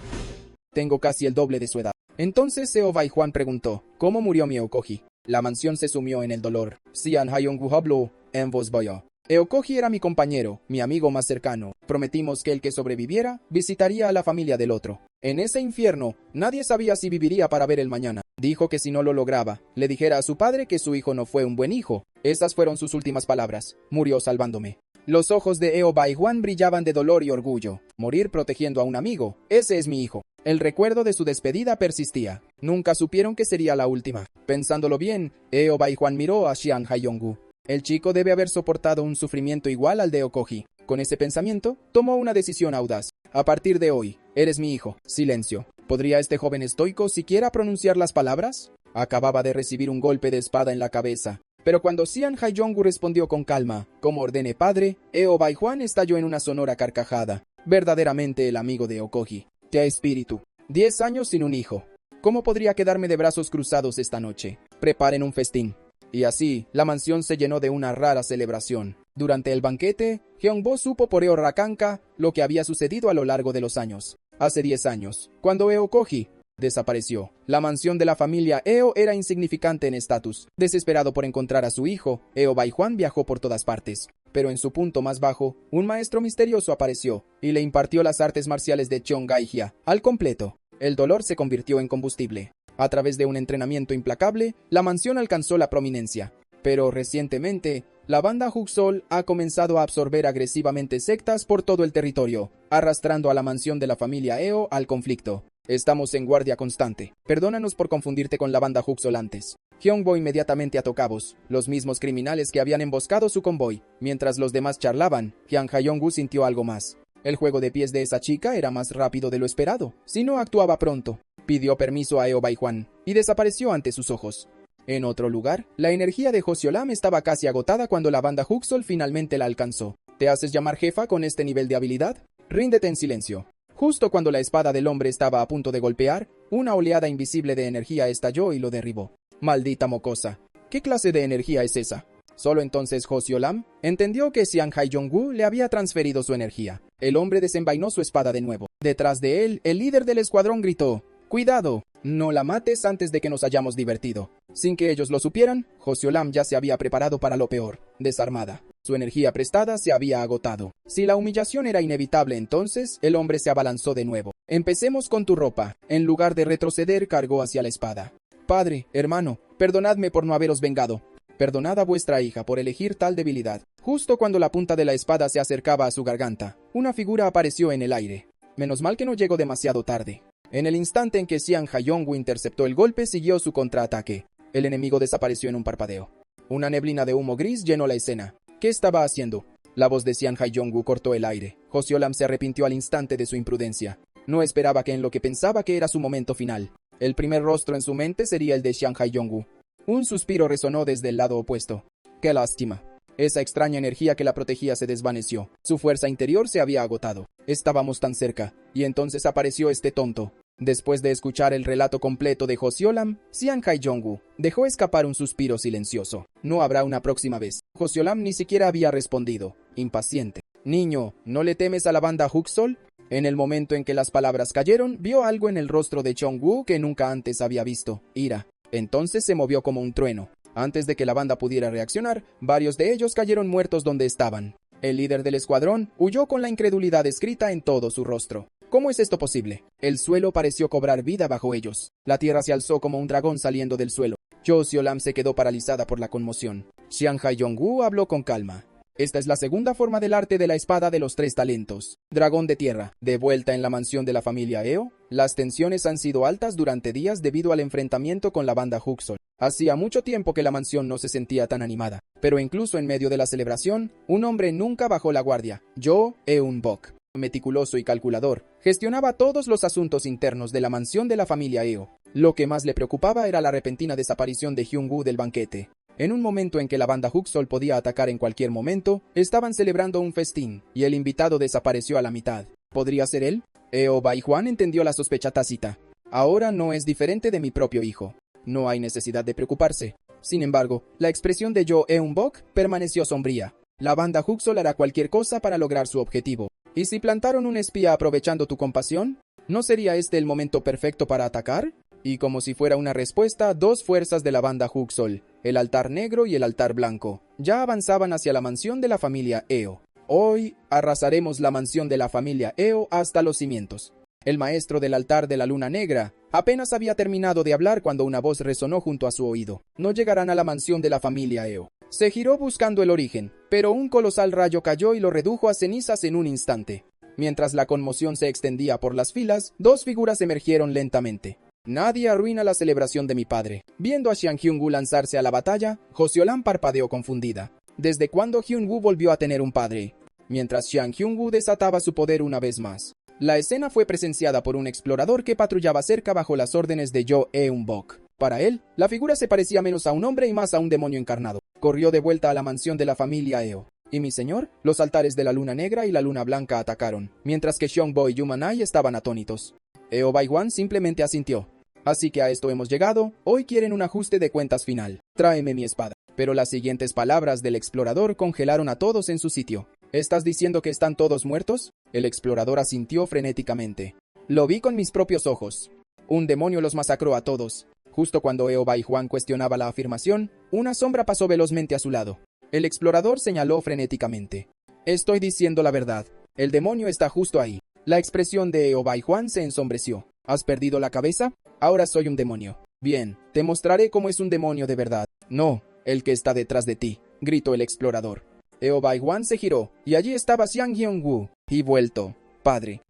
Tengo casi el doble de su edad. Entonces Eo Bai Juan preguntó, ¿cómo murió mi Eokogi? La mansión se sumió en el dolor. Xian Haiyongwu habló en voz baja. Eokogi era mi compañero, mi amigo más cercano. Prometimos que el que sobreviviera visitaría a la familia del otro. En ese infierno, nadie sabía si viviría para ver el mañana. Dijo que si no lo lograba, le dijera a su padre que su hijo no fue un buen hijo. Esas fueron sus últimas palabras. Murió salvándome. Los ojos de Eo Bai Juan brillaban de dolor y orgullo. Morir protegiendo a un amigo. Ese es mi hijo. El recuerdo de su despedida persistía. Nunca supieron que sería la última. Pensándolo bien, Eo Bai Juan miró a Xian Haiyongwu. El chico debe haber soportado un sufrimiento igual al de Eokogi. Con ese pensamiento, tomó una decisión audaz. A partir de hoy, eres mi hijo. Silencio. ¿Podría este joven estoico siquiera pronunciar las palabras? Acababa de recibir un golpe de espada en la cabeza. Pero cuando Xian Haiyongwu respondió con calma, como ordene padre, Eo Bai Juan estalló en una sonora carcajada. Verdaderamente el amigo de Eokogi. ¡Qué espíritu! 10 años sin un hijo. ¿Cómo podría quedarme de brazos cruzados esta noche? Preparen un festín. Y así, la mansión se llenó de una rara celebración. Durante el banquete, Hyongbo supo por Eo Rakanka lo que había sucedido a lo largo de los años. Hace 10 años, cuando Eokogi desapareció. La mansión de la familia Eo era insignificante en estatus. Desesperado por encontrar a su hijo, Eo Baijuan viajó por todas partes. Pero en su punto más bajo, un maestro misterioso apareció y le impartió las artes marciales de Chongaijia al completo. El dolor se convirtió en combustible. A través de un entrenamiento implacable, la mansión alcanzó la prominencia. Pero recientemente, la banda Huxol ha comenzado a absorber agresivamente sectas por todo el territorio, arrastrando a la mansión de la familia Eo al conflicto. Estamos en guardia constante. Perdónanos por confundirte con la banda Huxol antes. Hyungbo inmediatamente ató cabos, los mismos criminales que habían emboscado su convoy. Mientras los demás charlaban, Hyang Hae-yong-gu sintió algo más. El juego de pies de esa chica era más rápido de lo esperado. Si no actuaba pronto, pidió permiso a Eo Baijuan y desapareció ante sus ojos. En otro lugar, la energía de Josyolam estaba casi agotada cuando la banda Huxol finalmente la alcanzó. ¿Te haces llamar jefa con este nivel de habilidad? Ríndete en silencio. Justo cuando la espada del hombre estaba a punto de golpear, una oleada invisible de energía estalló y lo derribó. Maldita mocosa. ¿Qué clase de energía es esa? Solo entonces Josyolam entendió que Xiang Hae-yong-gu le había transferido su energía. El hombre desenvainó su espada de nuevo. Detrás de él, el líder del escuadrón gritó: ¡Cuidado! No la mates antes de que nos hayamos divertido. Sin que ellos lo supieran, Josyolam ya se había preparado para lo peor. Desarmada. Su energía prestada se había agotado. Si la humillación era inevitable entonces, el hombre se abalanzó de nuevo. Empecemos con tu ropa. En lugar de retroceder, cargó hacia la espada. Padre, hermano, perdonadme por no haberos vengado. Perdonad a vuestra hija por elegir tal debilidad. Justo cuando la punta de la espada se acercaba a su garganta, una figura apareció en el aire. Menos mal que no llegó demasiado tarde. En el instante en que Xiang Hae-yong-gu interceptó el golpe, siguió su contraataque. El enemigo desapareció en un parpadeo. Una neblina de humo gris llenó la escena. ¿Qué estaba haciendo? La voz de Xiang Hae-yong-gu cortó el aire. Josyolam se arrepintió al instante de su imprudencia. No esperaba que en lo que pensaba que era su momento final. El primer rostro en su mente sería el de Xiang Hae-yong-gu. Un suspiro resonó desde el lado opuesto. ¡Qué lástima! Esa extraña energía que la protegía se desvaneció. Su fuerza interior se había agotado. Estábamos tan cerca. Y entonces apareció este tonto. Después de escuchar el relato completo de Josyolam, Xiang Hae-yong-gu dejó escapar un suspiro silencioso. No habrá una próxima vez. Josyolam ni siquiera había respondido. Impaciente. Niño, ¿no le temes a la banda Huxol? En el momento en que las palabras cayeron, vio algo en el rostro de Chong-gu que nunca antes había visto. Ira. Entonces se movió como un trueno. Antes de que la banda pudiera reaccionar, varios de ellos cayeron muertos donde estaban. El líder del escuadrón huyó con la incredulidad escrita en todo su rostro. ¿Cómo es esto posible? El suelo pareció cobrar vida bajo ellos. La tierra se alzó como un dragón saliendo del suelo. Josyolam se quedó paralizada por la conmoción. Xiang Hae-yong-gu habló con calma. Esta es la segunda forma del arte de la espada de los 3 talentos. Dragón de tierra. De vuelta en la mansión de la familia Eo, las tensiones han sido altas durante días debido al enfrentamiento con la banda Huxol. Hacía mucho tiempo que la mansión no se sentía tan animada. Pero incluso en medio de la celebración, un hombre nunca bajó la guardia. Jo Eun-bok, meticuloso y calculador, gestionaba todos los asuntos internos de la mansión de la familia Eo. Lo que más le preocupaba era la repentina desaparición de Hyung-gu del banquete. En un momento en que la banda Huxol podía atacar en cualquier momento, estaban celebrando un festín, y el invitado desapareció a la mitad. ¿Podría ser él? Eo Baijuan entendió la sospecha tácita. Ahora no es diferente de mi propio hijo. No hay necesidad de preocuparse. Sin embargo, la expresión de Jo Eun-bok permaneció sombría. La banda Huxol hará cualquier cosa para lograr su objetivo. ¿Y si plantaron un espía aprovechando tu compasión? ¿No sería este el momento perfecto para atacar? Y como si fuera una respuesta, 2 fuerzas de la banda Huxol, el altar negro y el altar blanco, ya avanzaban hacia la mansión de la familia Eo. Hoy arrasaremos la mansión de la familia Eo hasta los cimientos. El maestro del altar de la luna negra apenas había terminado de hablar cuando una voz resonó junto a su oído. No llegarán a la mansión de la familia Eo. Se giró buscando el origen, pero un colosal rayo cayó y lo redujo a cenizas en un instante. Mientras la conmoción se extendía por las filas, 2 figuras emergieron lentamente. Nadie arruina la celebración de mi padre. Viendo a Xiang Hyung-gu lanzarse a la batalla, Josyolam parpadeó confundida. ¿Desde cuándo Hyung-gu volvió a tener un padre? Mientras Xiang Hyung-gu desataba su poder una vez más. La escena fue presenciada por un explorador que patrullaba cerca bajo las órdenes de Jo Eun-bok. Para él, la figura se parecía menos a un hombre y más a un demonio encarnado. Corrió de vuelta a la mansión de la familia Eo. ¿Y mi señor? Los altares de la luna negra y la luna blanca atacaron, mientras que Xiongbo y Yumanai estaban atónitos. Eo Baijuan simplemente asintió. Así que a esto hemos llegado. Hoy quieren un ajuste de cuentas final. Tráeme mi espada. Pero las siguientes palabras del explorador congelaron a todos en su sitio. ¿Estás diciendo que están todos muertos? El explorador asintió frenéticamente. Lo vi con mis propios ojos. Un demonio los masacró a todos. Justo cuando Eobai Juan cuestionaba la afirmación, una sombra pasó velozmente a su lado. El explorador señaló frenéticamente. Estoy diciendo la verdad. El demonio está justo ahí. La expresión de Eobai Juan se ensombreció. ¿Has perdido la cabeza? Ahora soy un demonio. Bien, te mostraré cómo es un demonio de verdad. No, el que está detrás de ti, gritó el explorador. Eobai Juan se giró, y allí estaba Xiang Hyung-woo. Y vuelto. Padre.